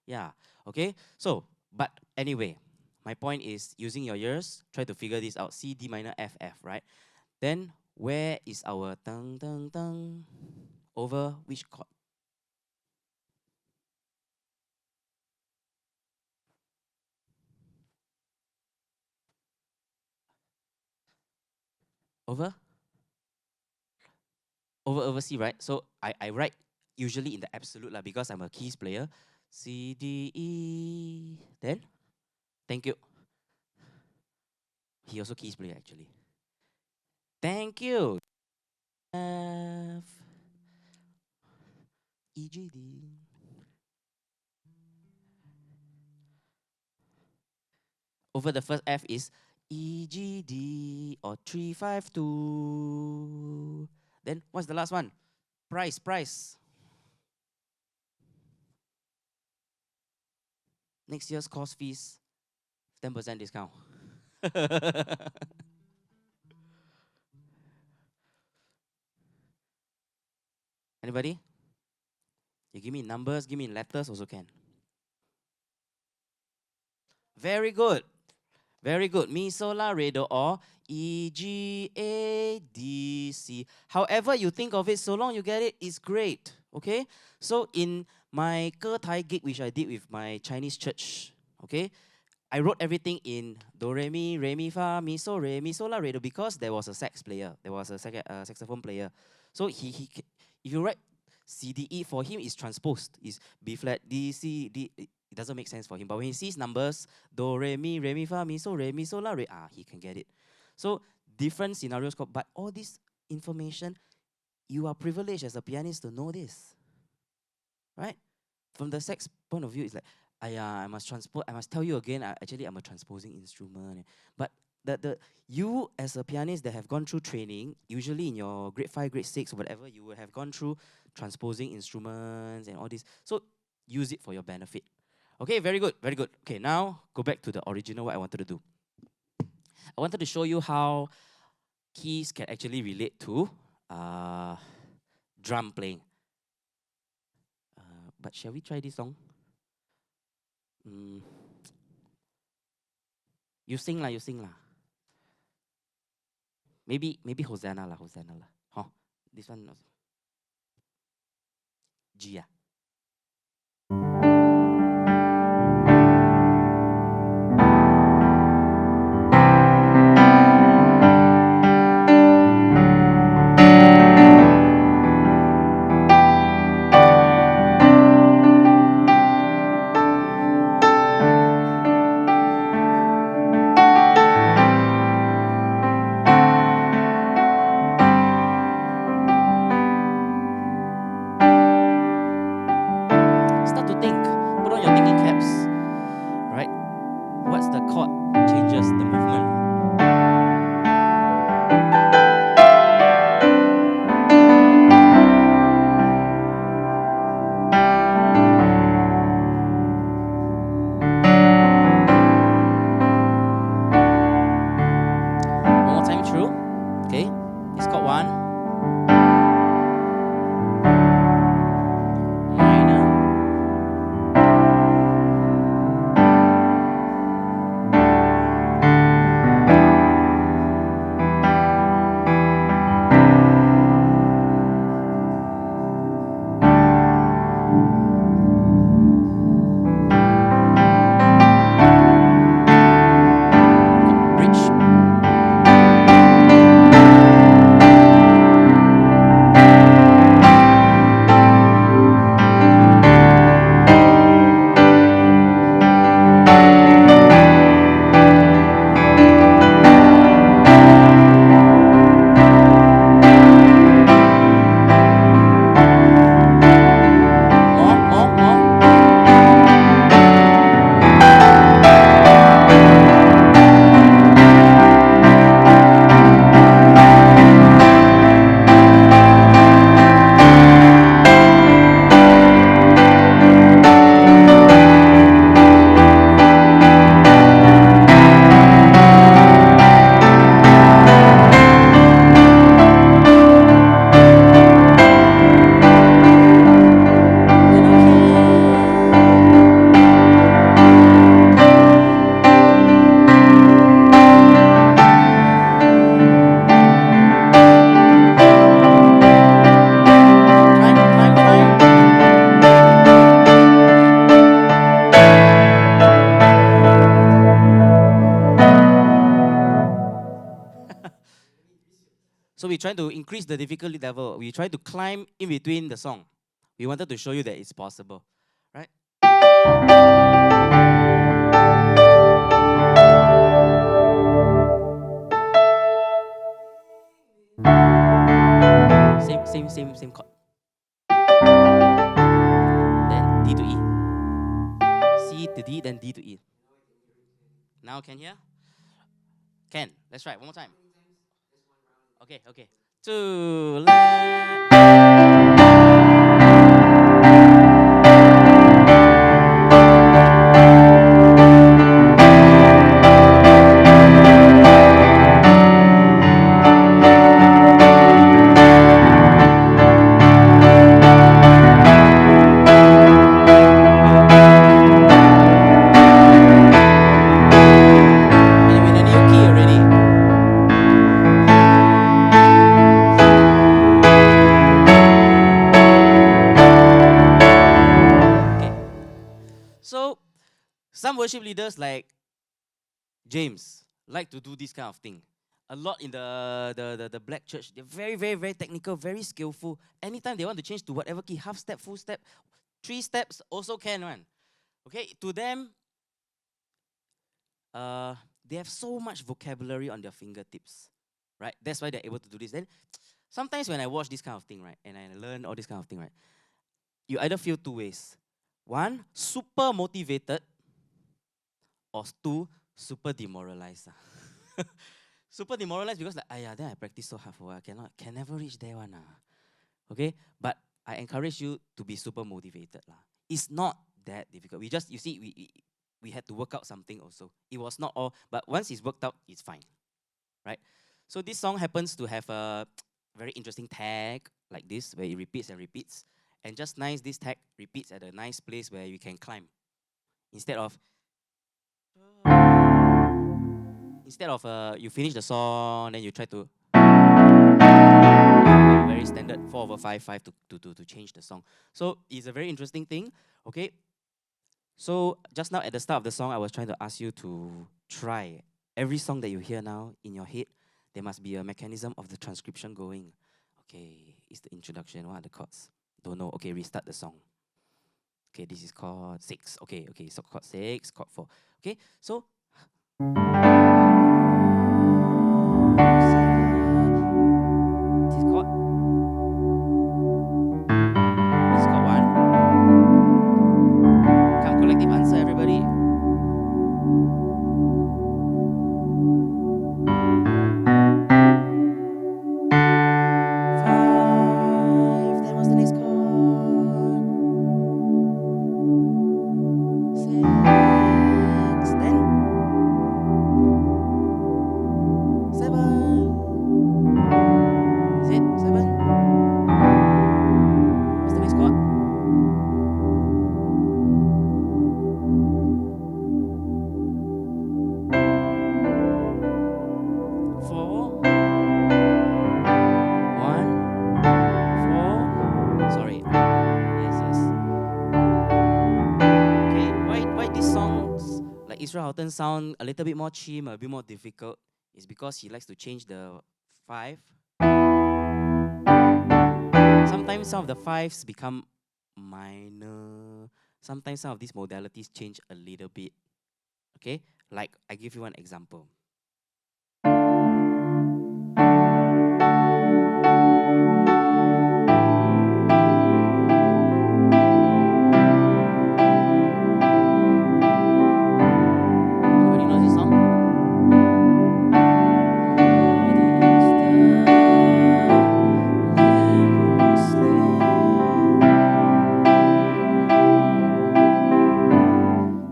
yeah. Okay. So, but anyway, my point is using your ears, try to figure this out. C, D minor, F, F, right? Then where is our tung tung tung? Over which chord? Over? Over C, right? So I write usually in the absolute lah because I'm a keys player. C, D, E. Then? Thank you. He also keys player actually. Thank you. F, E, G, D. Over the first F is E, G, D or 352. Then what's the last one? Price. Next year's course fees, 10% discount. Anybody? You give me numbers, give me letters also can. Very good. Very good. Mi, sol, la, re, do, or E, G, A, D, C. However you think of it, so long you get it, it's great. Okay? So in my Ke Tai gig, which I did with my Chinese church, okay, I wrote everything in do, re, mi, fa, mi, so, re, mi, so, la, re, do, because there was a sax player. There was a saxophone player. So if you write C, D, E, for him, it's transposed. It's B flat, D, C, D. It doesn't make sense for him. But when he sees numbers, do, re, mi, fa, mi, so, la, re, he can get it. So different scenarios, but all this information, you are privileged as a pianist to know this, right? From the sax point of view, it's like, I must transpose. I must tell you again. Actually, I'm a transposing instrument. But you as a pianist that have gone through training, usually in your grade 5, grade 6, whatever, you will have gone through transposing instruments and all this. So use it for your benefit. Okay, very good, very good. Okay, now go back to the original what I wanted to do. I wanted to show you how keys can actually relate to drum playing. But shall we try this song? You sing lah, you sing lah. Maybe Hosanna lah. Huh? This one also. G ah. changes the movement. One more time through. Okay, it's chord 1. Minor. Bridge. More. So we try to increase the difficulty level. We try to climb in between the song. We wanted to show you that it's possible, right? Same chord. Then D to E. C to D, then D to E. Now can hear? Can. Let's try one more time. Okay. To left. And we're in a new key already. Okay. So some worship leaders like James like to do this kind of thing. A lot in the black church, they're very technical, very skillful. Anytime they want to change to whatever key, half step, full step, 3 steps also can one. Okay, to them, they have so much vocabulary on their fingertips, right? That's why they're able to do this. Then sometimes when I watch this kind of thing, right, and I learn all this kind of thing, right, you either feel 2 ways. 1, super motivated, or 2, super demoralized. Super demoralized because like, then I practice so hard for what? Can never reach there one. Okay? But I encourage you to be super motivated. It's not that difficult. You see, we had to work out something also. It was not all, but once it's worked out, it's fine. Right? So this song happens to have a very interesting tag like this, where it repeats and repeats. And just nice, this tag repeats at a nice place where you can climb. Instead of you finish the song, then you try to very standard 4/5/5 to change the song. So it's a very interesting thing. Okay. So just now at the start of the song, I was trying to ask you to try every song that you hear now in your head. There must be a mechanism of the transcription going. Okay, it's the introduction. What are the chords? Don't know. Okay, restart the song. Okay, this is chord 6. Okay, so chord 6, chord 4. Okay, so this chord. This chord 1. Come, collective answer, everybody. doesn't sound a little bit more chim, a bit more difficult, is because he likes to change the 5. Sometimes some of the 5s become minor. Sometimes some of these modalities change a little bit. Okay? Like, I give you one example. Anybody knows this song?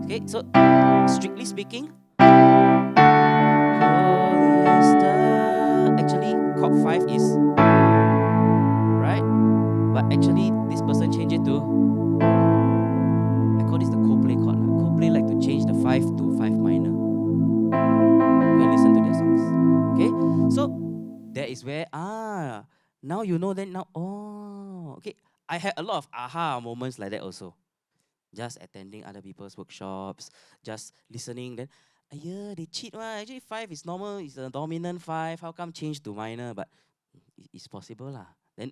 Okay, so strictly speaking, actually chord 5 is right, but actually this person changed it to, I call this the co-play chord. Co-play like to change the 5 to 5 minor. Go and listen to their songs. Okay, so that is where now you know. Then now, okay, I had a lot of aha moments like that also. Just attending other people's workshops, just listening. Then, yeah, they cheat. Actually, 5 is normal. It's a dominant 5. How come change to minor? But it's possible lah. Then,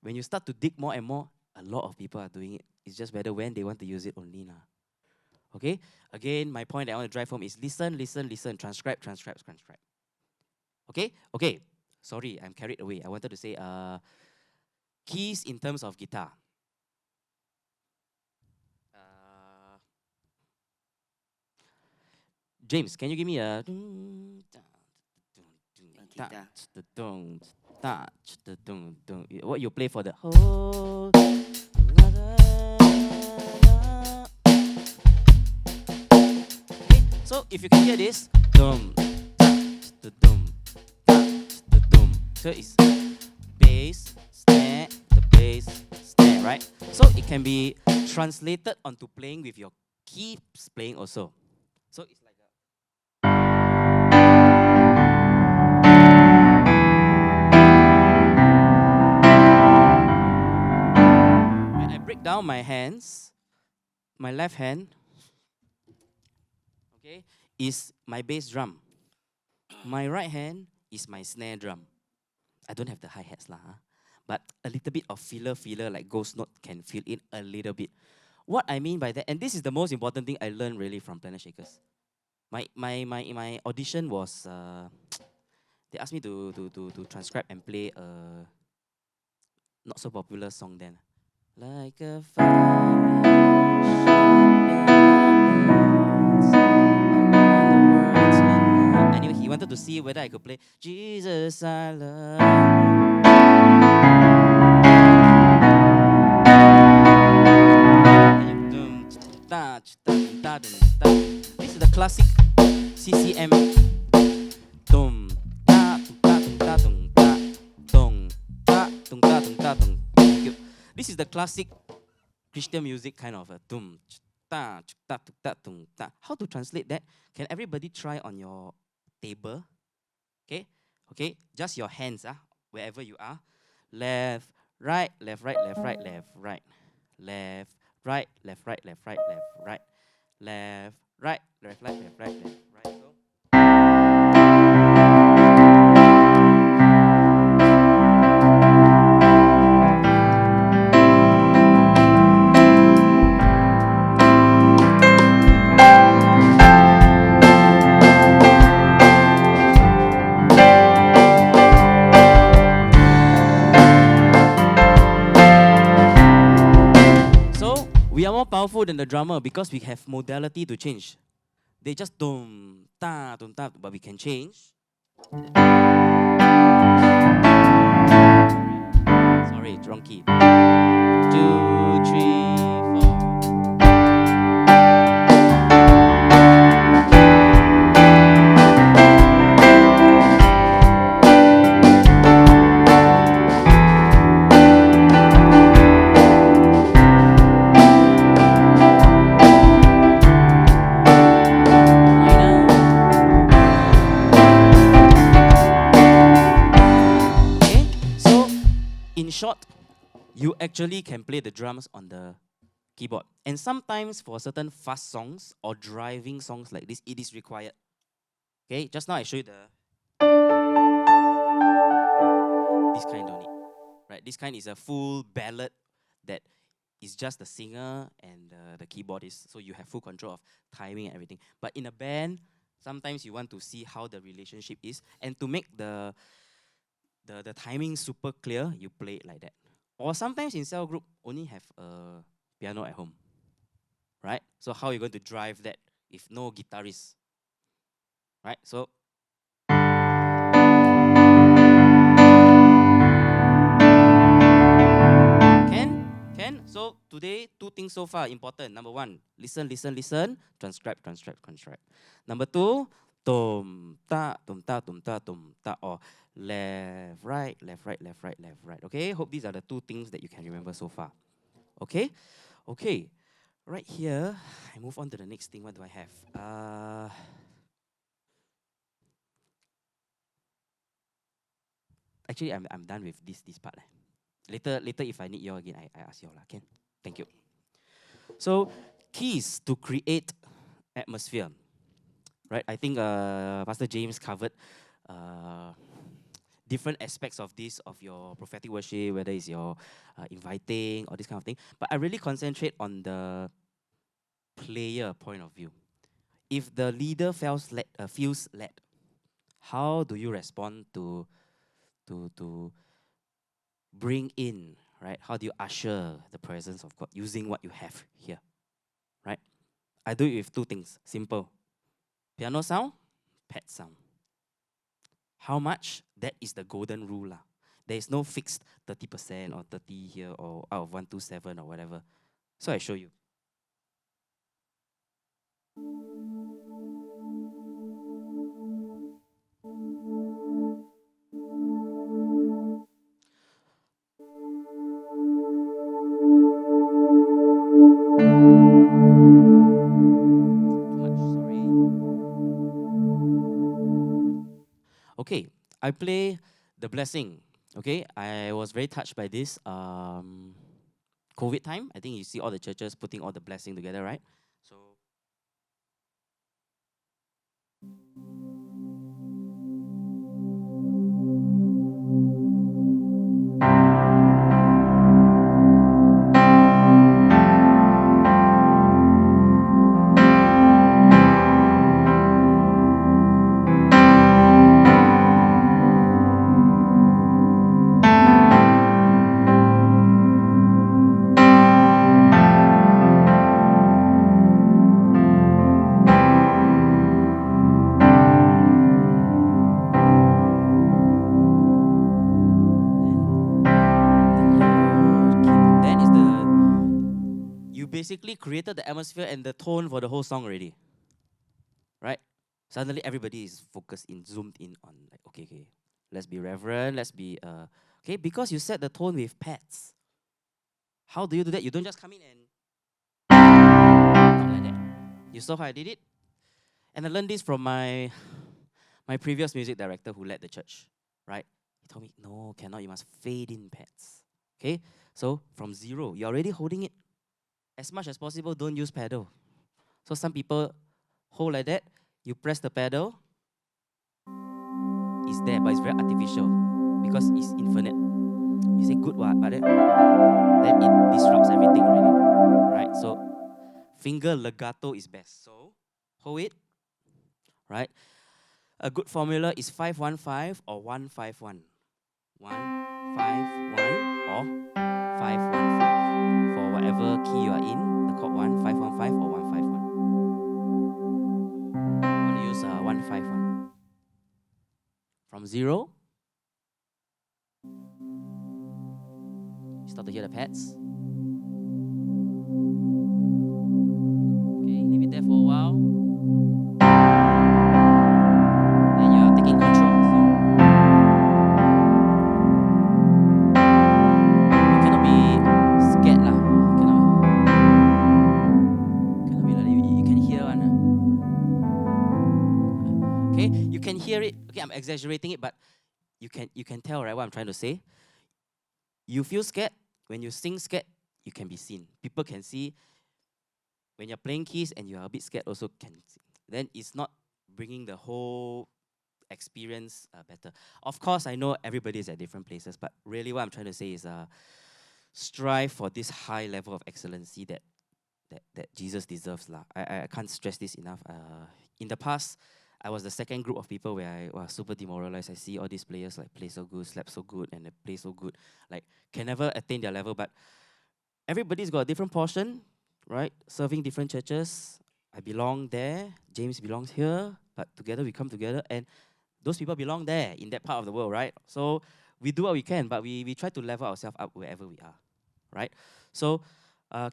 when you start to dig more and more, a lot of people are doing it. It's just whether when they want to use it only lah. Okay. Again, my point that I want to drive home is listen, listen, listen. Transcribe, transcribe, transcribe. Okay. Okay. Sorry, I'm carried away. I wanted to say keys in terms of guitar. James, can you give me a what you play for the whole? Okay, so if you can hear this, so it's bass, snare, the bass, snare, right? So it can be translated onto playing with your keys playing also. So it's like when I break down my hands, my left hand, okay, is my bass drum. My right hand is my snare drum. I don't have the hi-hats lah, but a little bit of filler like ghost note can fill in a little bit. What I mean by that, and this is the most important thing I learned really from Planet Shakers. My audition was they asked me to transcribe and play a not so popular song then. Like a fire anyway, he wanted to see whether I could play Jesus I love. This is the classic CCM. This is the classic Christian music kind of a How to translate that? Can everybody try on your table? Okay, okay, just your hands, wherever you are. Left, right, left, right, left, right, left, right, left, right, left, right, left, right, left, right, left, right, left, right, left, right, left, right. We are more powerful than the drummer because we have modality to change. They just dum ta, but we can change. Sorry, wrong key. 2, 3, 4. In short, you actually can play the drums on the keyboard. And sometimes for certain fast songs or driving songs like this, it is required. Okay, just now I showed you this kind don't need. Right, this kind is a full ballad that is just the singer and the keyboardist, so you have full control of timing and everything. But in a band, sometimes you want to see how the relationship is, and to make the timing super clear, you play it like that. Or sometimes in cell group, only have a piano at home, right? So how are you going to drive that if no guitarist, right? So can. So today, two things so far important. Number one, listen, listen, listen. Transcribe, transcribe, transcribe. Number two, tum ta, tum ta, tum ta, tum ta. Or left, right, left, right, left, right, left, right. Okay. Hope these are the two things that you can remember so far. Okay. Okay. Right here, I move on to the next thing. What do I have? Actually, I'm done with this part. Later, if I need you again, I ask you all. Can? Thank you. So, keys to create atmosphere. Right? I think Pastor James covered uh, different aspects of this, of your prophetic worship, whether it's your inviting or this kind of thing. But I really concentrate on the player point of view. If the leader feels led, how do you respond to bring in, right? How do you usher the presence of God using what you have here, right? I do it with two things. Simple. Piano sound, pad sound. How much? That is the golden rule. Lah. There is no fixed 30% or 30 here or out of 127 or whatever. So I show you. Too much, sorry. Okay, I play the blessing. Okay, I was very touched by this. COVID time, I think you see all the churches putting all the blessing together, right? So you basically created the atmosphere and the tone for the whole song already, right? Suddenly everybody is focused in, zoomed in on like, okay, let's be reverent, let's be okay, because you set the tone with pets. How do you do that? You don't just come in and not like that. You saw how I did it? And I learned this from my previous music director who led the church, right? He told me, no, cannot, you must fade in pads. Okay? So from zero, you're already holding it. As much as possible, don't use pedal. So some people hold like that, you press the pedal, it's there, but it's very artificial because it's infinite. You say good what, but then it disrupts everything already. Right? So finger legato is best. So hold it, right? A good formula is 515 or 151. 151 or 515 for whatever key you are in, the chord 515 or 151. I'm going to use 151. From zero, you start to hear the pads. Okay, leave it there for a while. Then you are taking control. You cannot be scared lah. You cannot be like you can hear one. Okay, you can hear it. Okay, I'm exaggerating it, but you can tell, right, what I'm trying to say. You feel scared when you sing scared. you can be seen. People can see when you're playing keys and you're a bit scared also can see. Then it's not bringing the whole experience better. Of course, I know everybody is at different places, but really what I'm trying to say is strive for this high level of excellency that Jesus deserves. Lah. I can't stress this enough. In the past, I was the second group of people where I was super demoralized. I see all these players like play so good, slap so good, and they play so good. Like can never attain their level, but everybody's got a different portion, right? Serving different churches. I belong there. James belongs here. But together we come together, and those people belong there in that part of the world, right? So we do what we can, but we try to level ourselves up wherever we are, right? So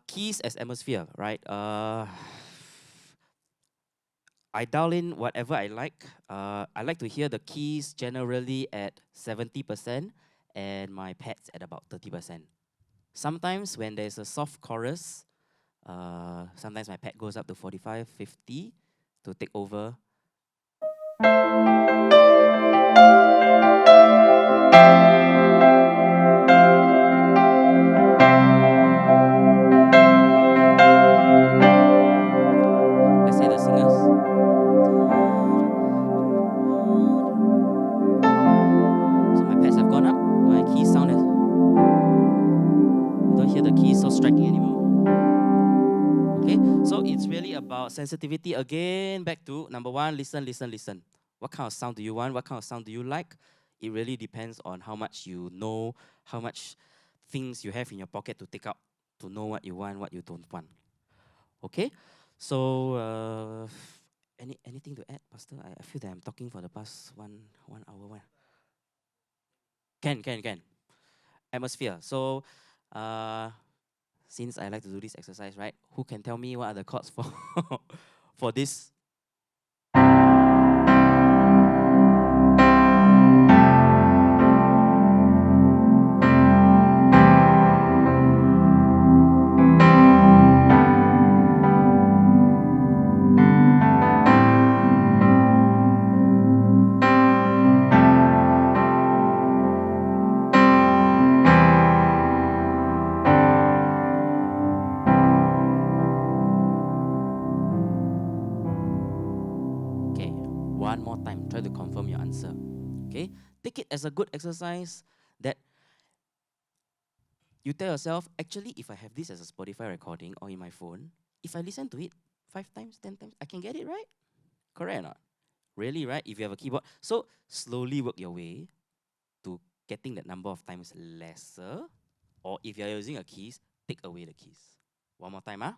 keys as atmosphere, right? I dial in whatever I like. I like to hear the keys generally at 70% and my pads at about 30%. Sometimes when there's a soft chorus, sometimes my pad goes up to 45, 50 to take over. Let's say the singers. So my pads have gone up. My key sound is. You don't hear the keys so striking anymore. Okay, so it's really about sensitivity again. Back to number one, listen, listen, listen. What kind of sound do you want? What kind of sound do you like? It really depends on how much you know, how much things you have in your pocket to take out to know what you want, what you don't want. Okay, so anything to add, Pastor? I feel that I'm talking for the past one hour. Can. Atmosphere. So, since I like to do this exercise, right? Who can tell me what are the chords for for this? Okay, one more time. Try to confirm your answer. Okay, take it as a good exercise that you tell yourself, actually, if I have this as a Spotify recording or in my phone, if I listen to it 5 times, 10 times, I can get it right. Correct or not? Really, right? If you have a keyboard, so slowly work your way to getting that number of times lesser. Or if you're using a keys, take away the keys. One more time, ah.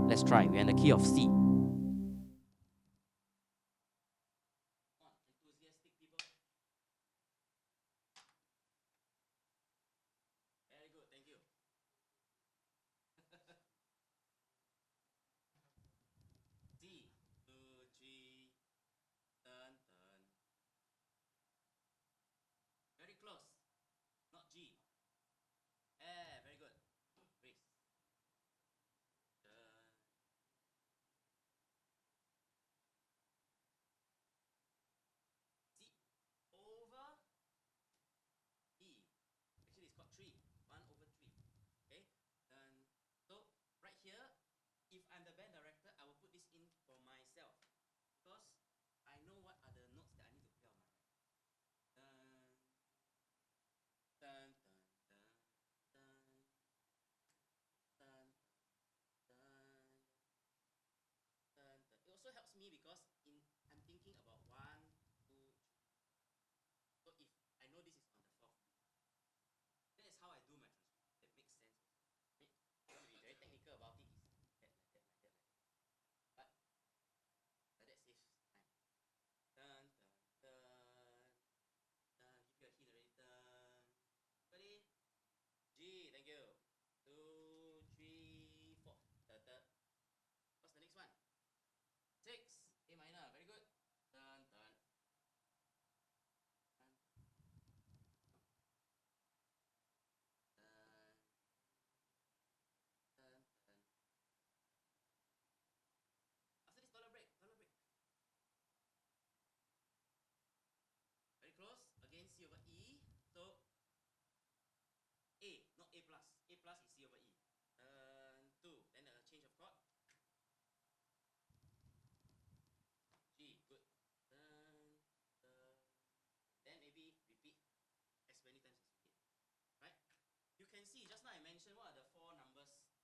Let's try. We're in the key of C. Enthusiastic people. Very good, thank you. C. 2, 3. Turn, turn. Very close. Not G. Very good. Raise. Turn. C. Over E. Actually, it's called 3. 1/3. Okay? Then, so, right here, if I'm the band director, I will put this in for myself. Because I know what are the notes that I need to play on my right. Dun, dun, dun, dun, dun, dun, dun, dun, dun. It also helps me because I'm thinking about 1, 2, 3. So if I know this is on the fourth beat, that is how I do my transcription. That makes sense also. I mean, if you want to be very technical about it, is that, like that, like that, like that. But like that saves time. Dun, dun, dun, dun. Give you a hint already. Dun. Ready? G. Thank you. 2, 3, 4. Da, da. 6, A minor, very good. Turn, turn, turn, turn, turn, turn. After this, dollar break, dollar break. Very close. Again, C over E. So A, not A plus. A plus is C over E. Turn 2. Then change of chord. G, good. Turn, turn. Then maybe repeat as many times as you need. Right? You can see just now I mentioned what are the 4 numbers of the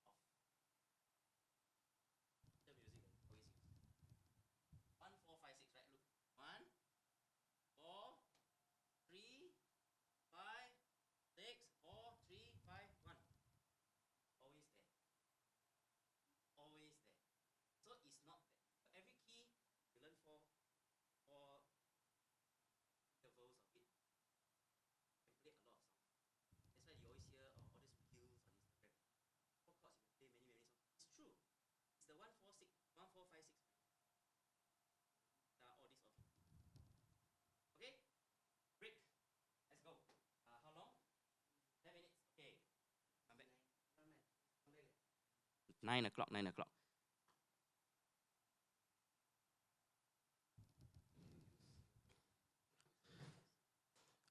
music that we always use. 1, 4, 5, 6, right? Look. 1, 4, 3, 5, 6, 4, 3, 5, 1. Always there. Always there. So it's not there. So every key you learn 4 intervals of it. You can play a lot of songs. That's why you always hear all these reels on Instagram. 4 chords you can play many songs. It's true. It's the 1, 4, 6, 1, 4, 5, 6 all this of it. Okay? Break. Let's go. How long? 10 minutes. Okay. Come back. 9 o'clock, 9 o'clock.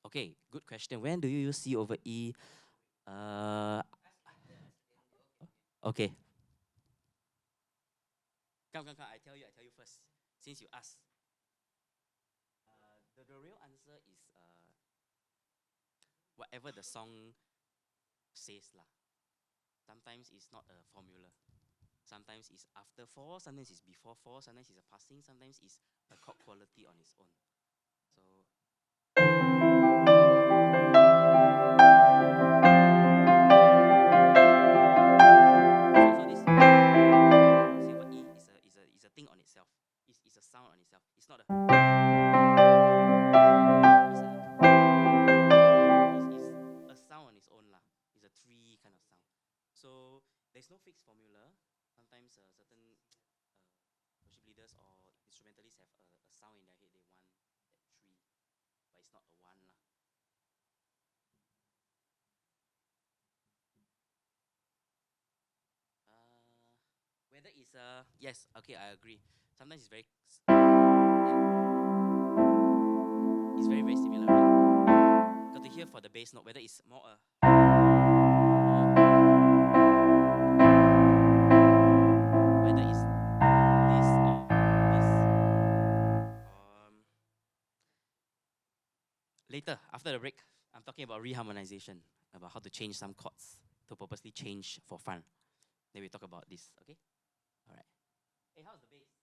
Okay, good question. When do you use C over E? Okay. Come. I tell you first. Since you asked. The real answer is whatever the song says lah. Sometimes it's not a formula. Sometimes it's after 4, sometimes it's before 4, sometimes it's a passing, sometimes it's a chord quality on its own. So this silver E is a thing on itself. It's a sound on itself. It's not a. It's a sound on its own lah. It's a 3 kind of sound. So there's no fixed formula. Sometimes certain worship leaders or instrumentalists have a sound in their head. They want that 3, but it's not a 1 lah. Whether it's yes, okay, I agree. Sometimes it's very similar, right? Got to hear for the bass note whether it's more whether it's this or this. Later, after the break, I'm talking about reharmonization, about how to change some chords to purposely change for fun. Then we talk about this, okay? All right. Hey, how's the bass?